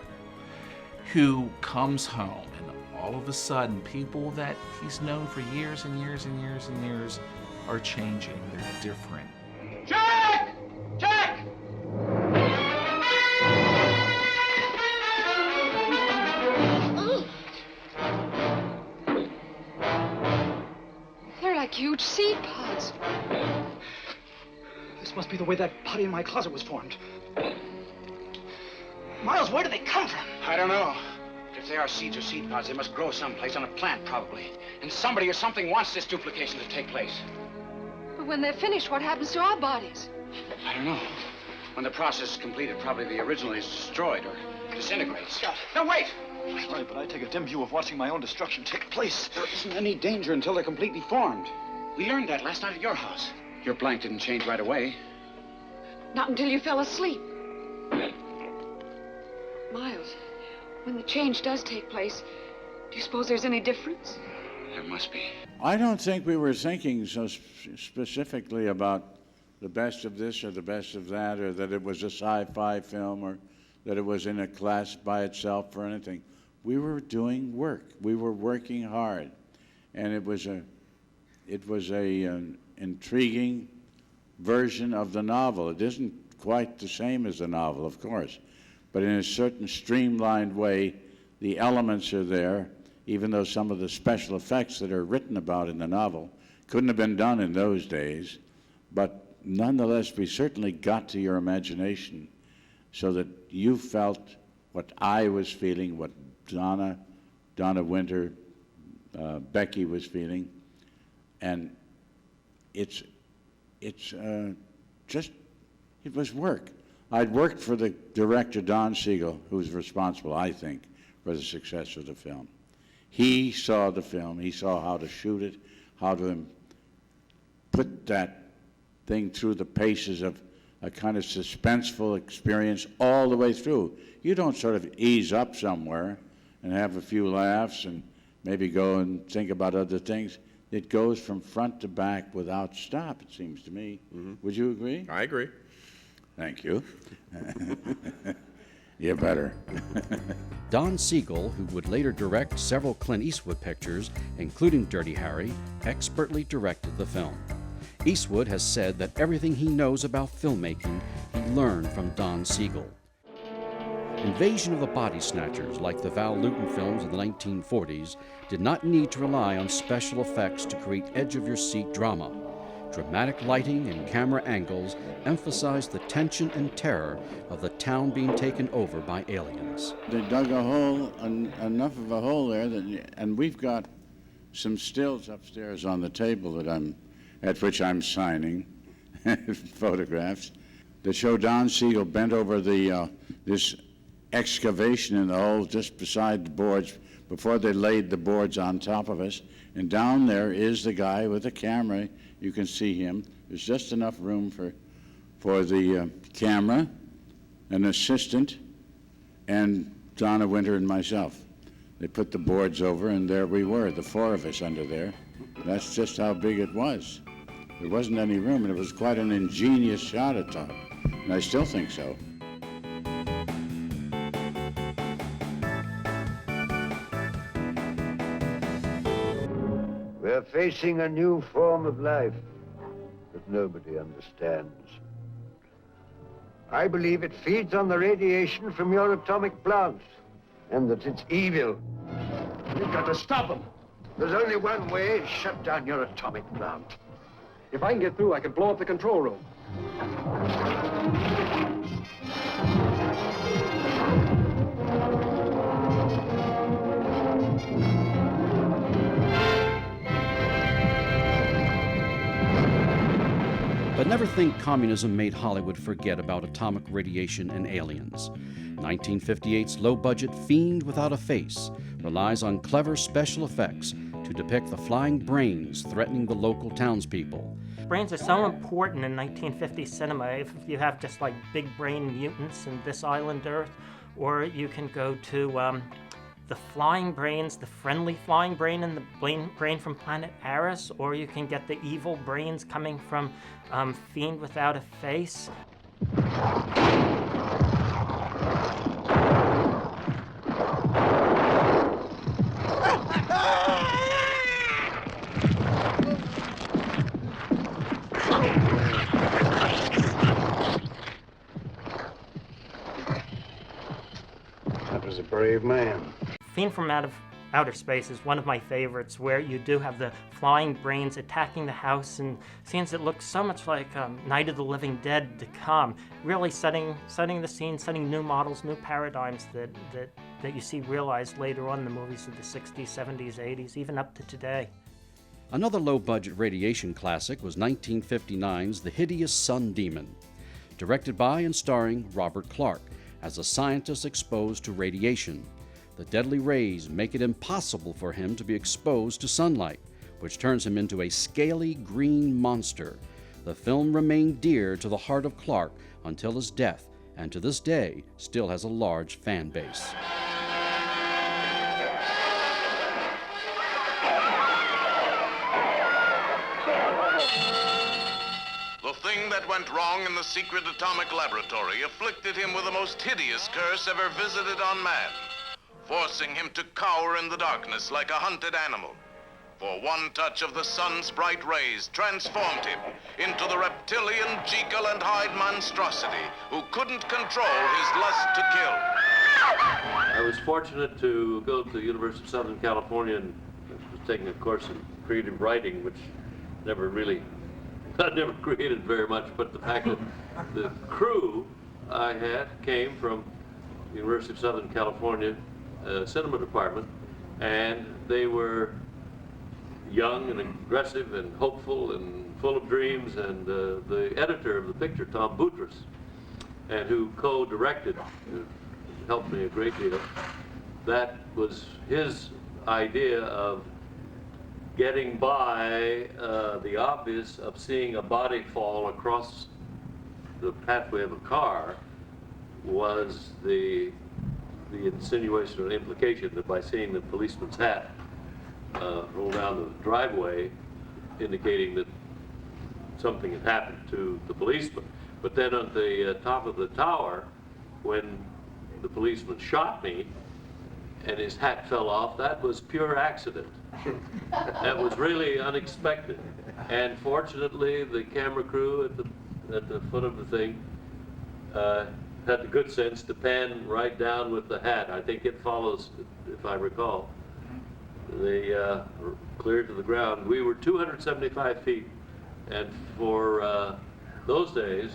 who comes home and all of a sudden people that he's known for years and years and years and years are changing. They're different. Jack! Jack! They're like huge seed pods. This must be the way that body in my closet was formed. Miles, where do they come from? I don't know. If they are seeds or seed pods, they must grow someplace on a plant, probably. And somebody or something wants this duplication to take place. But when they're finished, what happens to our bodies? I don't know. When the process is completed, probably the original is destroyed or disintegrates. Scott. No, wait! Sorry, but I take a dim view of watching my own destruction take place. There isn't any danger until they're completely formed. We learned that last night at your house. Your blank didn't change right away. Not until you fell asleep. Miles, when the change does take place, do you suppose there's any difference? There must be. I don't think we were thinking so specifically about the best of this or the best of that, or that it was a sci-fi film, or that it was in a class by itself or anything. We were doing work. We were working hard, and it was an intriguing version of the novel. It isn't quite the same as the novel, of course, but in a certain streamlined way, the elements are there, even though some of the special effects that are written about in the novel couldn't have been done in those days. But nonetheless, we certainly got to your imagination so that you felt what I was feeling, what Donna Winter, Becky was feeling, and it was work. I'd worked for the director, Don Siegel, who was responsible, I think, for the success of the film. He saw the film, he saw how to shoot it, how to put that thing through the paces of a kind of suspenseful experience all the way through. You don't sort of ease up somewhere and have a few laughs and maybe go and think about other things. It goes from front to back without stop, it seems to me. Mm-hmm. Would you agree? I agree. Thank you. You better. Don Siegel, who would later direct several Clint Eastwood pictures, including Dirty Harry, expertly directed the film. Eastwood has said that everything he knows about filmmaking he learned from Don Siegel. Invasion of the Body Snatchers, like the Val Lewton films of the 1940s, did not need to rely on special effects to create edge-of-your-seat drama. Dramatic lighting and camera angles emphasized the tension and terror of the town being taken over by aliens. They dug a hole, enough of a hole there, and we've got some stills upstairs on the table at which I'm signing photographs that show Don Siegel bent over this excavation in the hole just beside the boards before they laid the boards on top of us. And down there is the guy with the camera. You can see him. There's just enough room for the camera, an assistant, and Donna Winter and myself. They put the boards over, and there we were, the four of us under there. That's just how big it was. There wasn't any room, and it was quite an ingenious shot at top, and I still think so. We're facing a new form of life that nobody understands. I believe it feeds on the radiation from your atomic plants, and that it's evil. We've got to stop them. There's only one way: shut down your atomic plant. If I can get through, I can blow up the control room. Never think communism made Hollywood forget about atomic radiation and aliens. 1958's low-budget Fiend Without a Face relies on clever special effects to depict the flying brains threatening the local townspeople. Brains are so important in 1950s cinema. If you have just like big brain mutants in This Island Earth, or you can go to the flying brains, the friendly flying brain and the brain from planet Aris, or you can get the evil brains coming from Fiend Without a Face. That was a brave man. Fiend from Outer Space is one of my favorites, where you do have the flying brains attacking the house and scenes that look so much like Night of the Living Dead to come, really setting the scene, setting new models, new paradigms that you see realized later on in the movies of the 60s, 70s, 80s, even up to today. Another low-budget radiation classic was 1959's The Hideous Sun Demon, directed by and starring Robert Clark as a scientist exposed to radiation. The deadly rays make it impossible for him to be exposed to sunlight, which turns him into a scaly green monster. The film remained dear to the heart of Clark until his death, and to this day still has a large fan base. The thing that went wrong in the secret atomic laboratory afflicted him with the most hideous curse ever visited on man, forcing him to cower in the darkness like a hunted animal. For one touch of the sun's bright rays transformed him into the reptilian Jekyll and Hyde monstrosity who couldn't control his lust to kill. I was fortunate to go to the University of Southern California and was taking a course in creative writing, which I never created very much, but the fact that the crew I had came from the University of Southern California cinema department, and they were young and aggressive and hopeful and full of dreams, and the editor of the picture, Tom Boutros, and who co-directed, helped me a great deal. That was his idea of getting by the obvious of seeing a body fall across the pathway of a car was the insinuation or the implication that by seeing the policeman's hat roll down the driveway, indicating that something had happened to the policeman. But then at the top of the tower, when the policeman shot me and his hat fell off, that was pure accident. That was really unexpected. And fortunately, the camera crew at the foot of the thing had the good sense to pan right down with the hat. I think it follows, if I recall. They cleared to the ground. We were 275 feet, and for those days,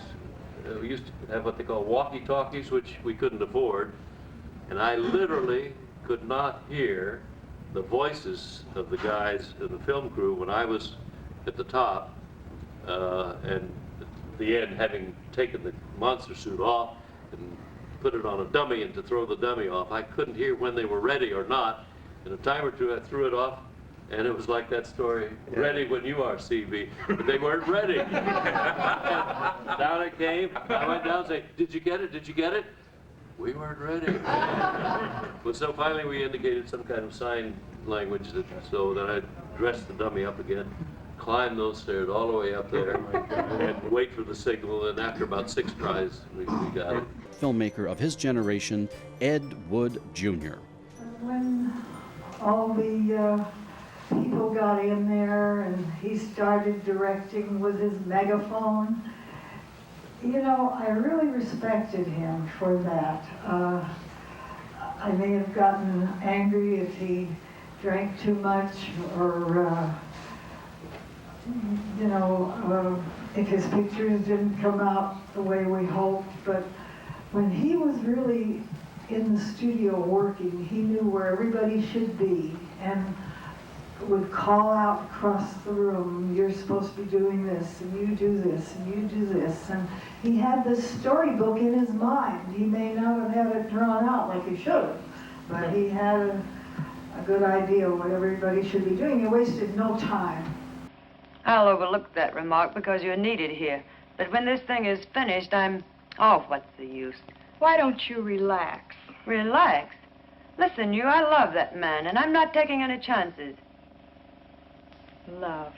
we used to have what they call walkie-talkies, which we couldn't afford, and I literally could not hear the voices of the guys in the film crew when I was at the top, and at the end, having taken the monster suit off and put it on a dummy and to throw the dummy off, I couldn't hear when they were ready or not. In a time or two, I threw it off, and it was like that story, ready when you are, CB, but they weren't ready. Down it came, I went down and said, did you get it, did you get it? We weren't ready. But so finally we indicated some kind of sign language so that I dressed the dummy up again, climb those stairs all the way up there, and wait for the signal, and after about 6 tries, we got it. Filmmaker of his generation, Ed Wood Jr. When all the people got in there and he started directing with his megaphone, you know, I really respected him for that. I may have gotten angry if he drank too much or, you know, if his pictures didn't come out the way we hoped, but when he was really in the studio working, he knew where everybody should be. And would call out across the room, you're supposed to be doing this, and you do this, and you do this. And he had this storybook in his mind. He may not have had it drawn out like he should have, but he had a good idea of what everybody should be doing. He wasted no time. I'll overlook that remark because you're needed here. But when this thing is finished, oh, what's the use? Why don't you relax? Relax? Listen, I love that man, and I'm not taking any chances. Love.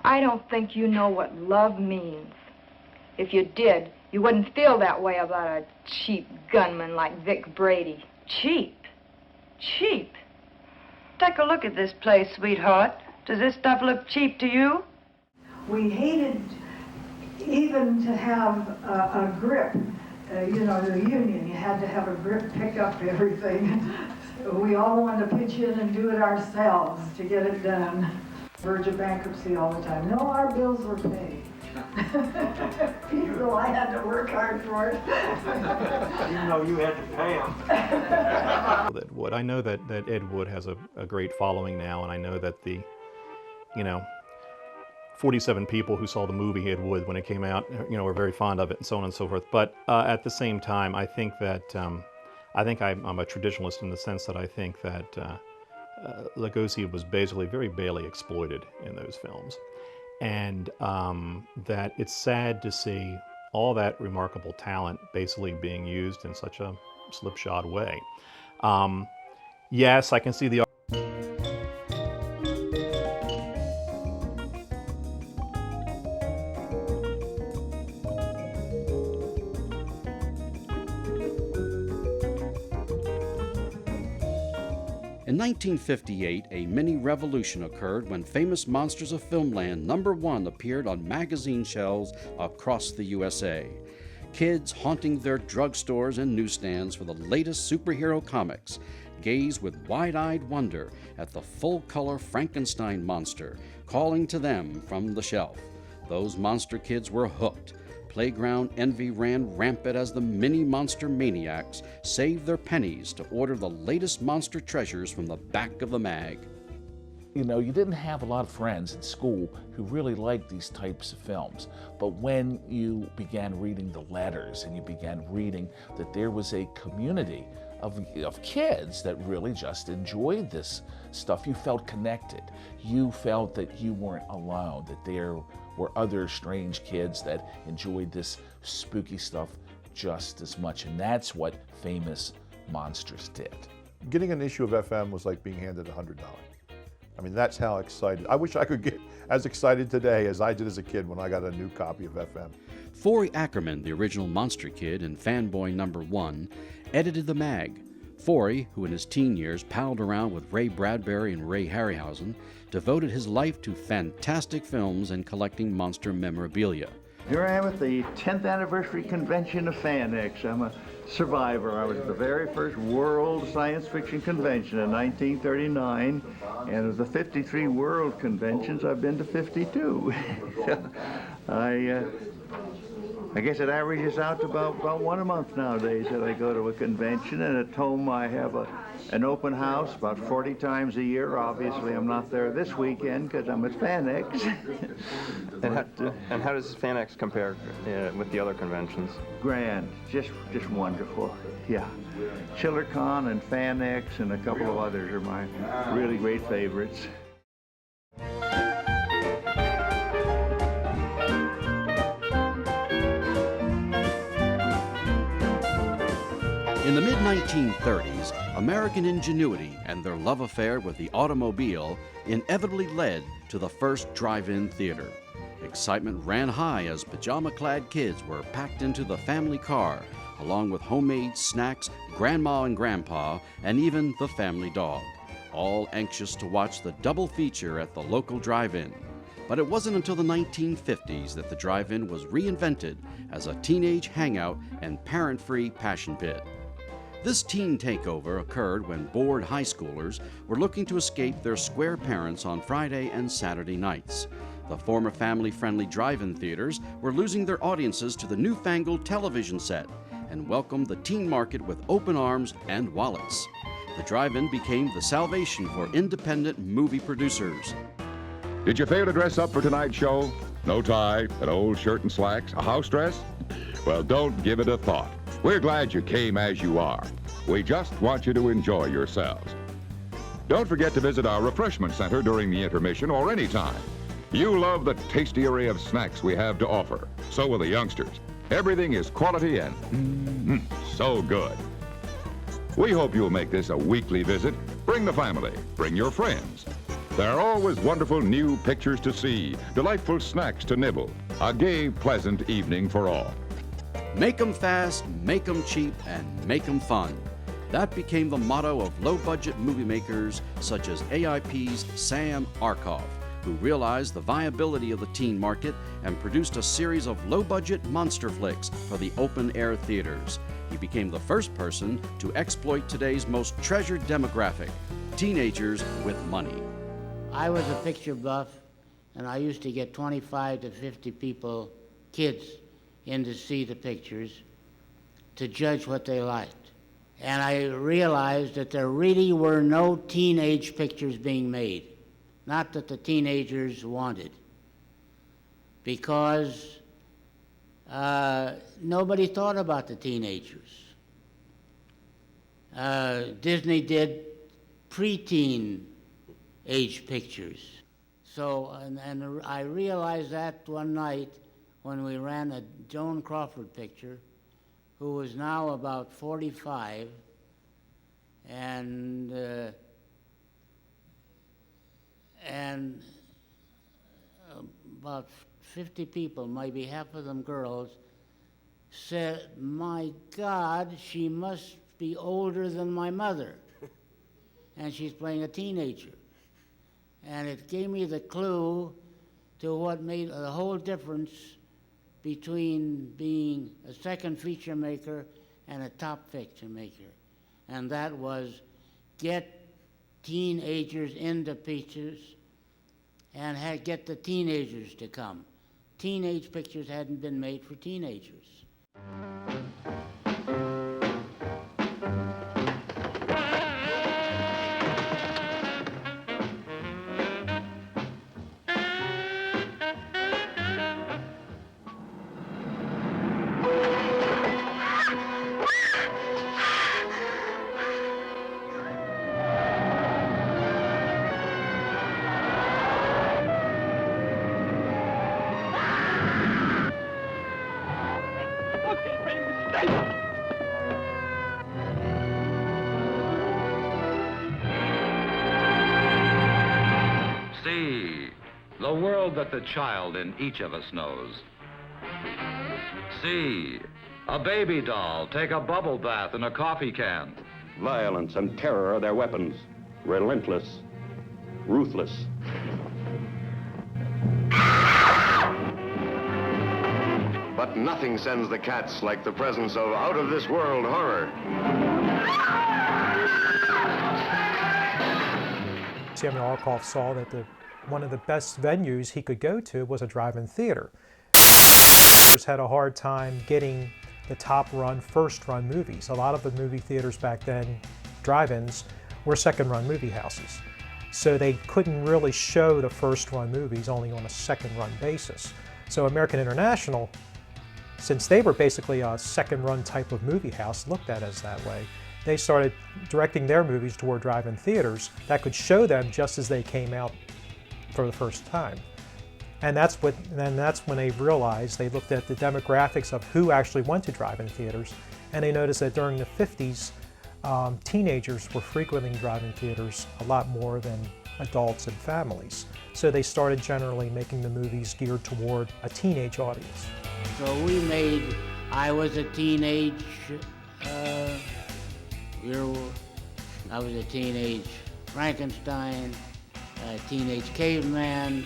I don't think you know what love means. If you did, you wouldn't feel that way about a cheap gunman like Vic Brady. Cheap? Cheap? Take a look at this place, sweetheart. Does this stuff look cheap to you? We hated even to have a grip. The union, you had to have a grip pick up everything. So we all wanted to pitch in and do it ourselves to get it done. Verge of bankruptcy all the time. No, our bills were paid. Even though I had to work hard for it. Even though you had to pay them. I know that Ed Wood has a great following now, and I know that the 47 people who saw the movie Ed Wood when it came out, were very fond of it, and so on and so forth. But at the same time, I think that I'm a traditionalist in the sense that I think that Lugosi was basically very barely exploited in those films, and that it's sad to see all that remarkable talent basically being used in such a slipshod way. Yes, I can see the In 1958, a mini-revolution occurred when famous Monsters of Filmland #1 appeared on magazine shelves across the USA. Kids haunting their drugstores and newsstands for the latest superhero comics gaze with wide-eyed wonder at the full-color Frankenstein monster calling to them from the shelf. Those monster kids were hooked. Playground envy ran rampant as the mini-monster maniacs saved their pennies to order the latest monster treasures from the back of the mag. You didn't have a lot of friends at school who really liked these types of films. But when you began reading the letters and you began reading that there was a community of kids that really just enjoyed this stuff, you felt connected. You felt that you weren't alone, that there were other strange kids that enjoyed this spooky stuff just as much. And that's what Famous Monsters did. Getting an issue of FM was like being handed $100. I mean, that's how excited. I wish I could get as excited today as I did as a kid when I got a new copy of FM. Forey Ackerman, the original Monster Kid and Fanboy #1, edited the mag. Forey, who in his teen years palled around with Ray Bradbury and Ray Harryhausen, devoted his life to fantastic films and collecting monster memorabilia. Here I am at the 10th anniversary convention of FanX. I'm a survivor. I was at the very first World Science Fiction Convention in 1939, and of the 53 world conventions, I've been to 52. I guess it averages out to about one a month nowadays that I go to a convention, and at home I have an open house about 40 times a year. Obviously, I'm not there this weekend because I'm at FanX. And how does FanX compare with the other conventions? Grand, just wonderful. Yeah, ChillerCon and FanX and a couple of others are my really great favorites. In the mid-1930s, American ingenuity and their love affair with the automobile inevitably led to the first drive-in theater. Excitement ran high as pajama-clad kids were packed into the family car, along with homemade snacks, grandma and grandpa, and even the family dog, all anxious to watch the double feature at the local drive-in. But it wasn't until the 1950s that the drive-in was reinvented as a teenage hangout and parent-free passion pit. This teen takeover occurred when bored high schoolers were looking to escape their square parents on Friday and Saturday nights. The former family-friendly drive-in theaters were losing their audiences to the newfangled television set and welcomed the teen market with open arms and wallets. The drive-in became the salvation for independent movie producers. Did you fail to dress up for tonight's show? No tie, an old shirt and slacks, a house dress? Well, don't give it a thought. We're glad you came as you are. We just want you to enjoy yourselves. Don't forget to visit our refreshment center during the intermission or any time. You love the tasty array of snacks we have to offer. So will the youngsters. Everything is quality and so good. We hope you'll make this a weekly visit. Bring the family, bring your friends. There are always wonderful new pictures to see, delightful snacks to nibble, a gay, pleasant evening for all. Make 'em fast, make 'em cheap, and make 'em fun. That became the motto of low-budget movie makers such as AIP's Sam Arkoff, who realized the viability of the teen market and produced a series of low-budget monster flicks for the open-air theaters. He became the first person to exploit today's most treasured demographic, teenagers with money. I was a picture buff, and I used to get 25 to 50 people, kids, in to see the pictures to judge what they liked. And I realized that there really were no teenage pictures being made. Not that the teenagers wanted, because nobody thought about the teenagers. Disney did preteen age pictures. So, and I realized that one night when we ran a Joan Crawford picture, who was now about 45, and about 50 people, maybe half of them girls, said, "My God, she must be older than my mother." And she's playing a teenager. And it gave me the clue to what made the whole difference between being a second feature maker and a top feature maker. And that was get teenagers into pictures and get the teenagers to come. Teenage pictures hadn't been made for teenagers. See the world that the child in each of us knows. See a baby doll take a bubble bath in a coffee can. Violence and terror are their weapons. Relentless, ruthless. But nothing sends the cats like the presence of out-of-this-world horror. Samuel Arkoff saw that one of the best venues he could go to was a drive-in theater. Had a hard time getting the top-run, first-run movies. A lot of the movie theaters back then, drive-ins, were second-run movie houses. So they couldn't really show the first-run movies only on a second-run basis. So American International, since they were basically a second-run type of movie house, looked at as that way, they started directing their movies toward drive-in theaters that could show them just as they came out for the first time. And that's when they realized, they looked at the demographics of who actually went to drive-in theaters, and they noticed that during the 50s, teenagers were frequenting drive-in theaters a lot more than adults and families. So they started generally making the movies geared toward a teenage audience. So we made I Was a Teenage, I was a teenage Frankenstein, a teenage caveman.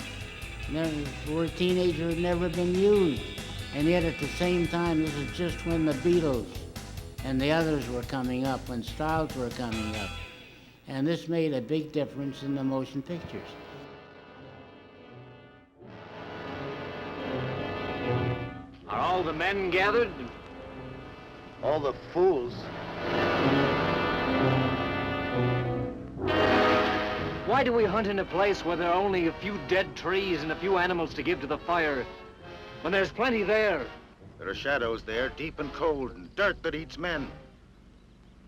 The word teenager had never been used. And yet at the same time, this is just when the Beatles and the others were coming up, when styles were coming up. And this made a big difference in the motion pictures. Are all the men gathered? All the fools. Why do we hunt in a place where there are only a few dead trees and a few animals to give to the fire, when there's plenty there? There are shadows there, deep and cold, and dirt that eats men.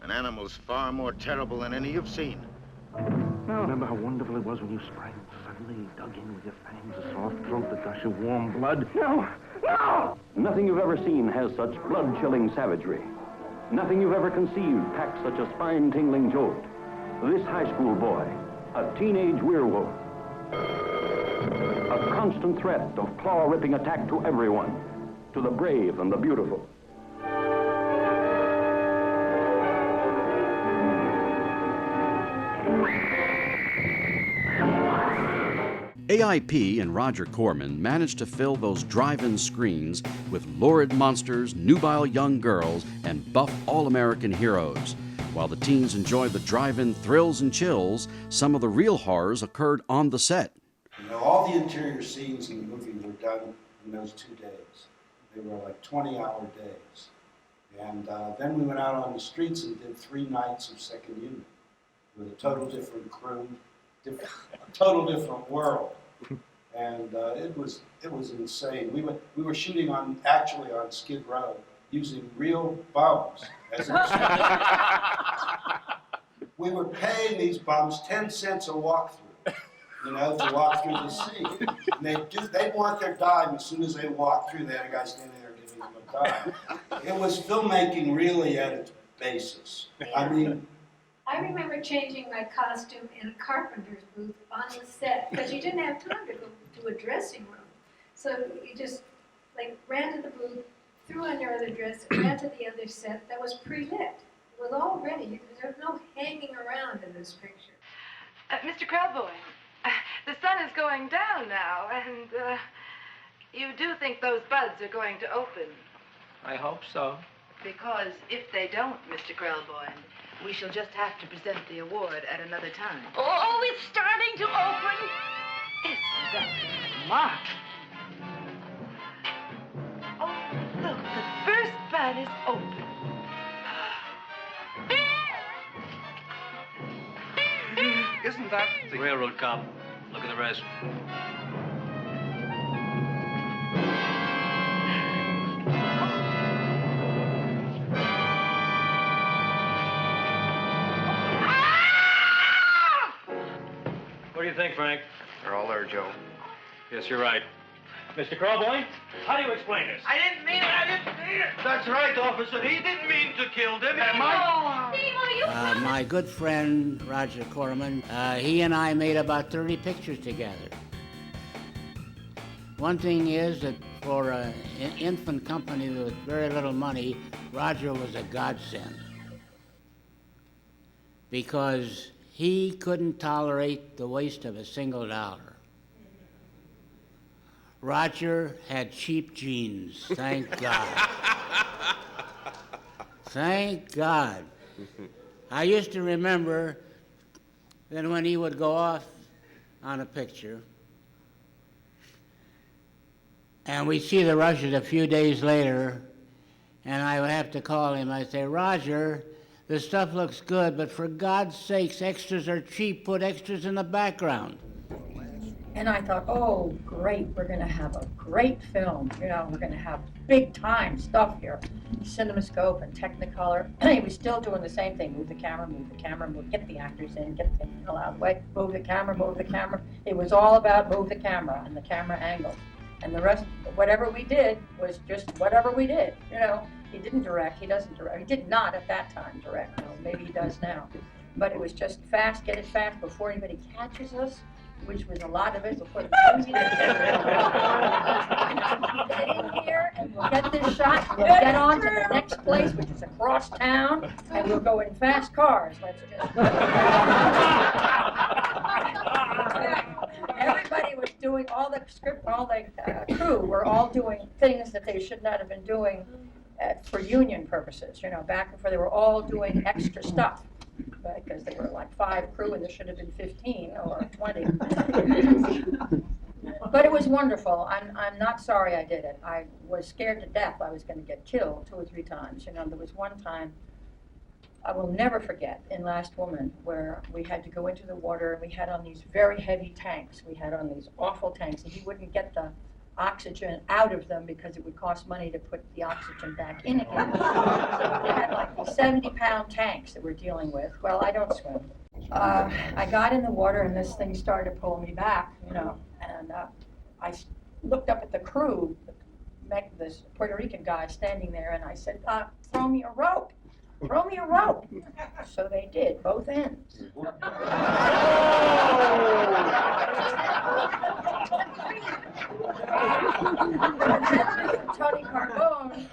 And animals far more terrible than any you've seen. Remember how wonderful it was when you sprang suddenly, dug in with your fangs, a soft throat, the gush of warm blood? No! No! Nothing you've ever seen has such blood-chilling savagery. Nothing you've ever conceived packs such a spine-tingling jolt. This high school boy, a teenage werewolf, a constant threat of claw-ripping attack to everyone, to the brave and the beautiful. AIP and Roger Corman managed to fill those drive-in screens with lurid monsters, nubile young girls, and buff all-American heroes. While the teens enjoyed the drive-in thrills and chills, some of the real horrors occurred on the set. You know, all the interior scenes in the movie were done in those 2 days. They were like 20-hour days. And then we went out on the streets and did 3 nights of second unit with a total different crew, a total different world. And it was insane. We were shooting actually on Skid Row using real bums as we were paying these bums 10 cents a walkthrough, you know, to walk through the scene. And they'd want their dime as soon as they walked through. They had a guy standing there giving them a dime. It was filmmaking really at its basis. I mean, I remember changing my costume in a carpenter's booth on the set because you didn't have time to go to a dressing room. So you just like ran to the booth, threw on your other dress, and ran to the other set that was pre-lit. It was all ready. There was no hanging around in this picture. Mr. Krelboy, the sun is going down now, and you do think those buds are going to open? I hope so. Because if they don't, Mr. Krelboy, we shall just have to present the award at another time. Oh, it's starting to open. Isn't that smart? Oh, look, the first bud is open. Isn't that the railroad cop? Look at the rest. What do you think, Frank? They're all there, Joe. Yes, you're right. Mr. Crowboy, how do you explain this? I didn't mean it. I didn't mean it. That's right, officer. He didn't mean to kill them. My good friend, Roger Corman, he and I made about 30 pictures together. One thing is that for an infant company with very little money, Roger was a godsend. Because he couldn't tolerate the waste of a single dollar. Roger had cheap jeans, thank God. Thank God. I used to remember that when he would go off on a picture, and we'd see the rushes a few days later, and I would have to call him. I'd say, Roger, the stuff looks good, but for God's sakes, extras are cheap. Put extras in the background. And I thought, oh, great, we're going to have a great film. You know, we're going to have big-time stuff here. CinemaScope and Technicolor. He was still doing the same thing. Move the camera, get the actors in, get the hell out of the way. Move the camera, move the camera. It was all about move the camera and the camera angle. And the rest, whatever we did, was just whatever we did. You know, he didn't direct, he doesn't direct. He did not at that time direct. You know, maybe he does now. But it was just fast, get it fast before anybody catches us, which was a lot of it before the movie. Get in here and we'll get this shot and we'll get on to the next place, which is across town, and we'll go in fast cars. Let's just. Everybody was doing all the script, all the crew were all doing things that they should not have been doing for union purposes. You know, back before they were all doing extra stuff. Because there were like 5 crew and there should have been 15 or 20. But it was wonderful. I'm not sorry I did it. I was scared to death I was going to get killed 2 or 3 times. You know, there was one time I will never forget in Last Woman where we had to go into the water and we had on these very heavy tanks. We had on these awful tanks and he wouldn't get the oxygen out of them because it would cost money to put the oxygen back in again. So we had like these 70-pound tanks that we're dealing with. Well, I don't swim. I got in the water and this thing started to pull me back, you know, and I looked up at the crew, this Puerto Rican guy standing there, and I said, throw me a rope. Throw me a rope. So they did, both ends. Tony Carbone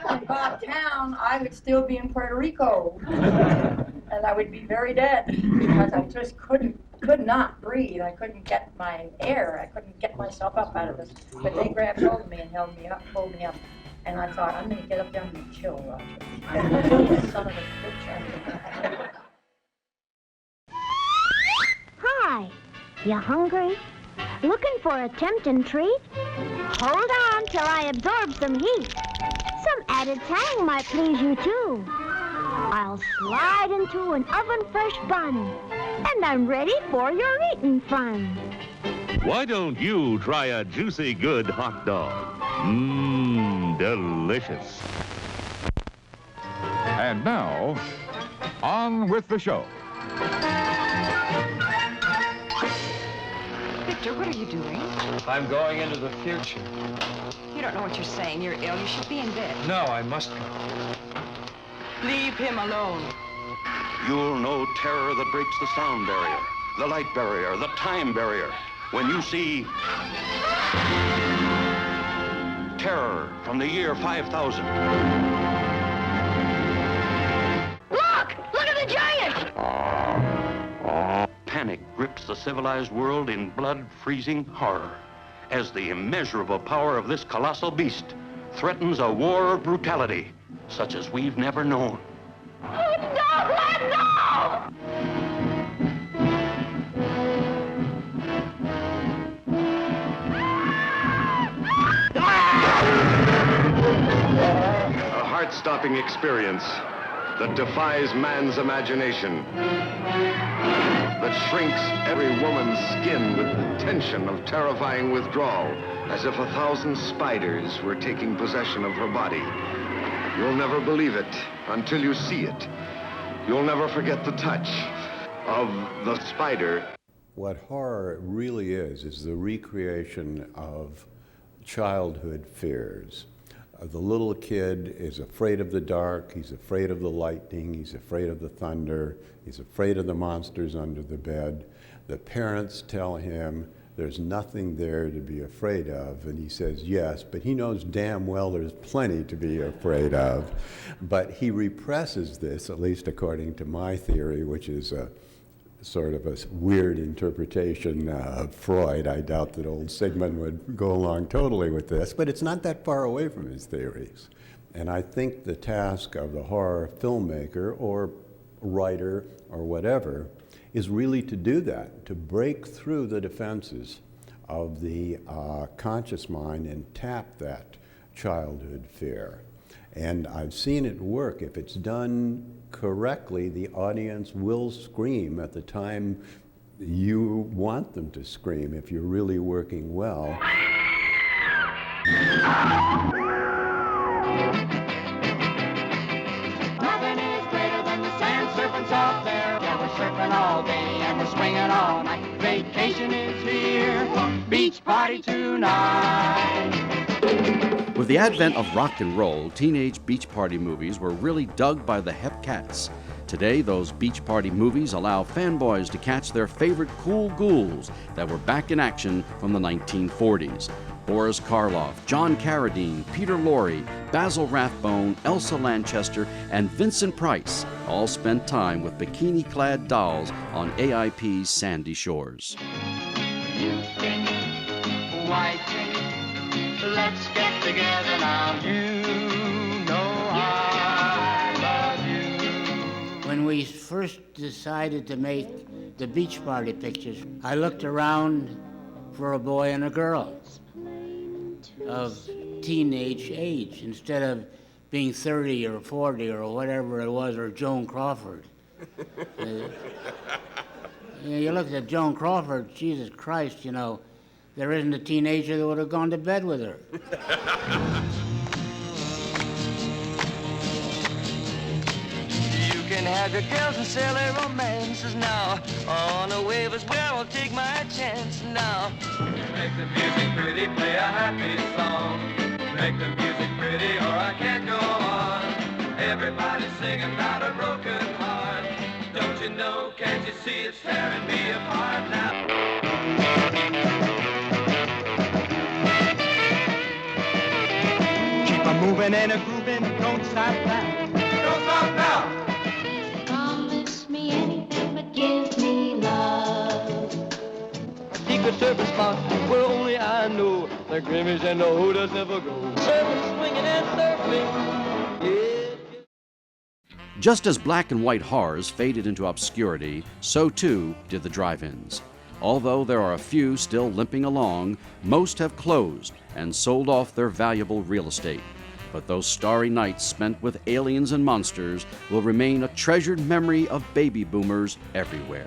and Bob Town, I would still be in Puerto Rico. And I would be very dead because I just could not breathe. I couldn't get my air. I couldn't get myself up out of this. But they grabbed hold of me and held me up, pulled me up. And I thought, I'm going to get up there and kill Roger. I'm going to kill this son of a bitch. Hi, you hungry? Looking for a tempting treat? Hold on till I absorb some heat. Some added tang might please you too. I'll slide into an oven-fresh bun, and I'm ready for your eating fun. Why don't you try a juicy good hot dog? Mmm, delicious. And now, on with the show. Victor, what are you doing? I'm going into the future. You don't know what you're saying. You're ill. You should be in bed. No, I must go. Leave him alone. You'll know terror that breaks the sound barrier, the light barrier, the time barrier, when you see terror from the year 5000. Look! Look at the giant! Panic grips the civilized world in blood-freezing horror as the immeasurable power of this colossal beast threatens a war of brutality such as we've never known. Oh, no! No! A heart-stopping experience that defies man's imagination, that shrinks every woman's skin with the tension of terrifying withdrawal, as if 1,000 spiders were taking possession of her body. You'll never believe it until you see it. You'll never forget the touch of the spider. What horror really is the recreation of childhood fears. The little kid is afraid of the dark, he's afraid of the lightning, he's afraid of the thunder, he's afraid of the monsters under the bed. The parents tell him there's nothing there to be afraid of, and he says yes, but he knows damn well there's plenty to be afraid of. But he represses this, at least according to my theory, which is a sort of a weird interpretation of Freud. I doubt that old Sigmund would go along totally with this, but it's not that far away from his theories. And I think the task of the horror filmmaker or writer or whatever is really to do that, to break through the defenses of the conscious mind and tap that childhood fear. And I've seen it work. If it's done correctly, the audience will scream at the time you want them to scream if you're really working well. Nothing is greater than the sand serpents out there. Yeah, we're surfing all day and we're swinging all night. Vacation is here, beach party tonight. With the advent of rock and roll, teenage beach party movies were really dug by the hep cats. Today, those beach party movies allow fanboys to catch their favorite cool ghouls that were back in action from the 1940s. Boris Karloff, John Carradine, Peter Lorre, Basil Rathbone, Elsa Lanchester, and Vincent Price all spent time with bikini-clad dolls on AIP's sandy shores. You think, why think? Let's get together now. You know I love you. When we first decided to make the beach party pictures, I looked around for a boy and a girl of teenage age instead of being 30 or 40 or whatever it was, or Joan Crawford. You look at Joan Crawford, Jesus Christ, you know, there isn't a teenager that would have gone to bed with her. You can have your girls and silly romances now. On a wave is where I'll take my chance now. Make the music pretty, play a happy song. Make the music pretty or I can't go on. Everybody's singing about a broken heart. Don't you know, can't you see it's tearing me apart now? Keep on moving and a grooving, don't stop now. Don't stop now. Promise me anything but give me love. Secret surface spot where only I know. The Grimmage and the Hooters never go. Surfing, swinging and surfing, yeah. Just as black and white horrors faded into obscurity, so too did the drive-ins. Although there are a few still limping along, most have closed and sold off their valuable real estate. But those starry nights spent with aliens and monsters will remain a treasured memory of baby boomers everywhere.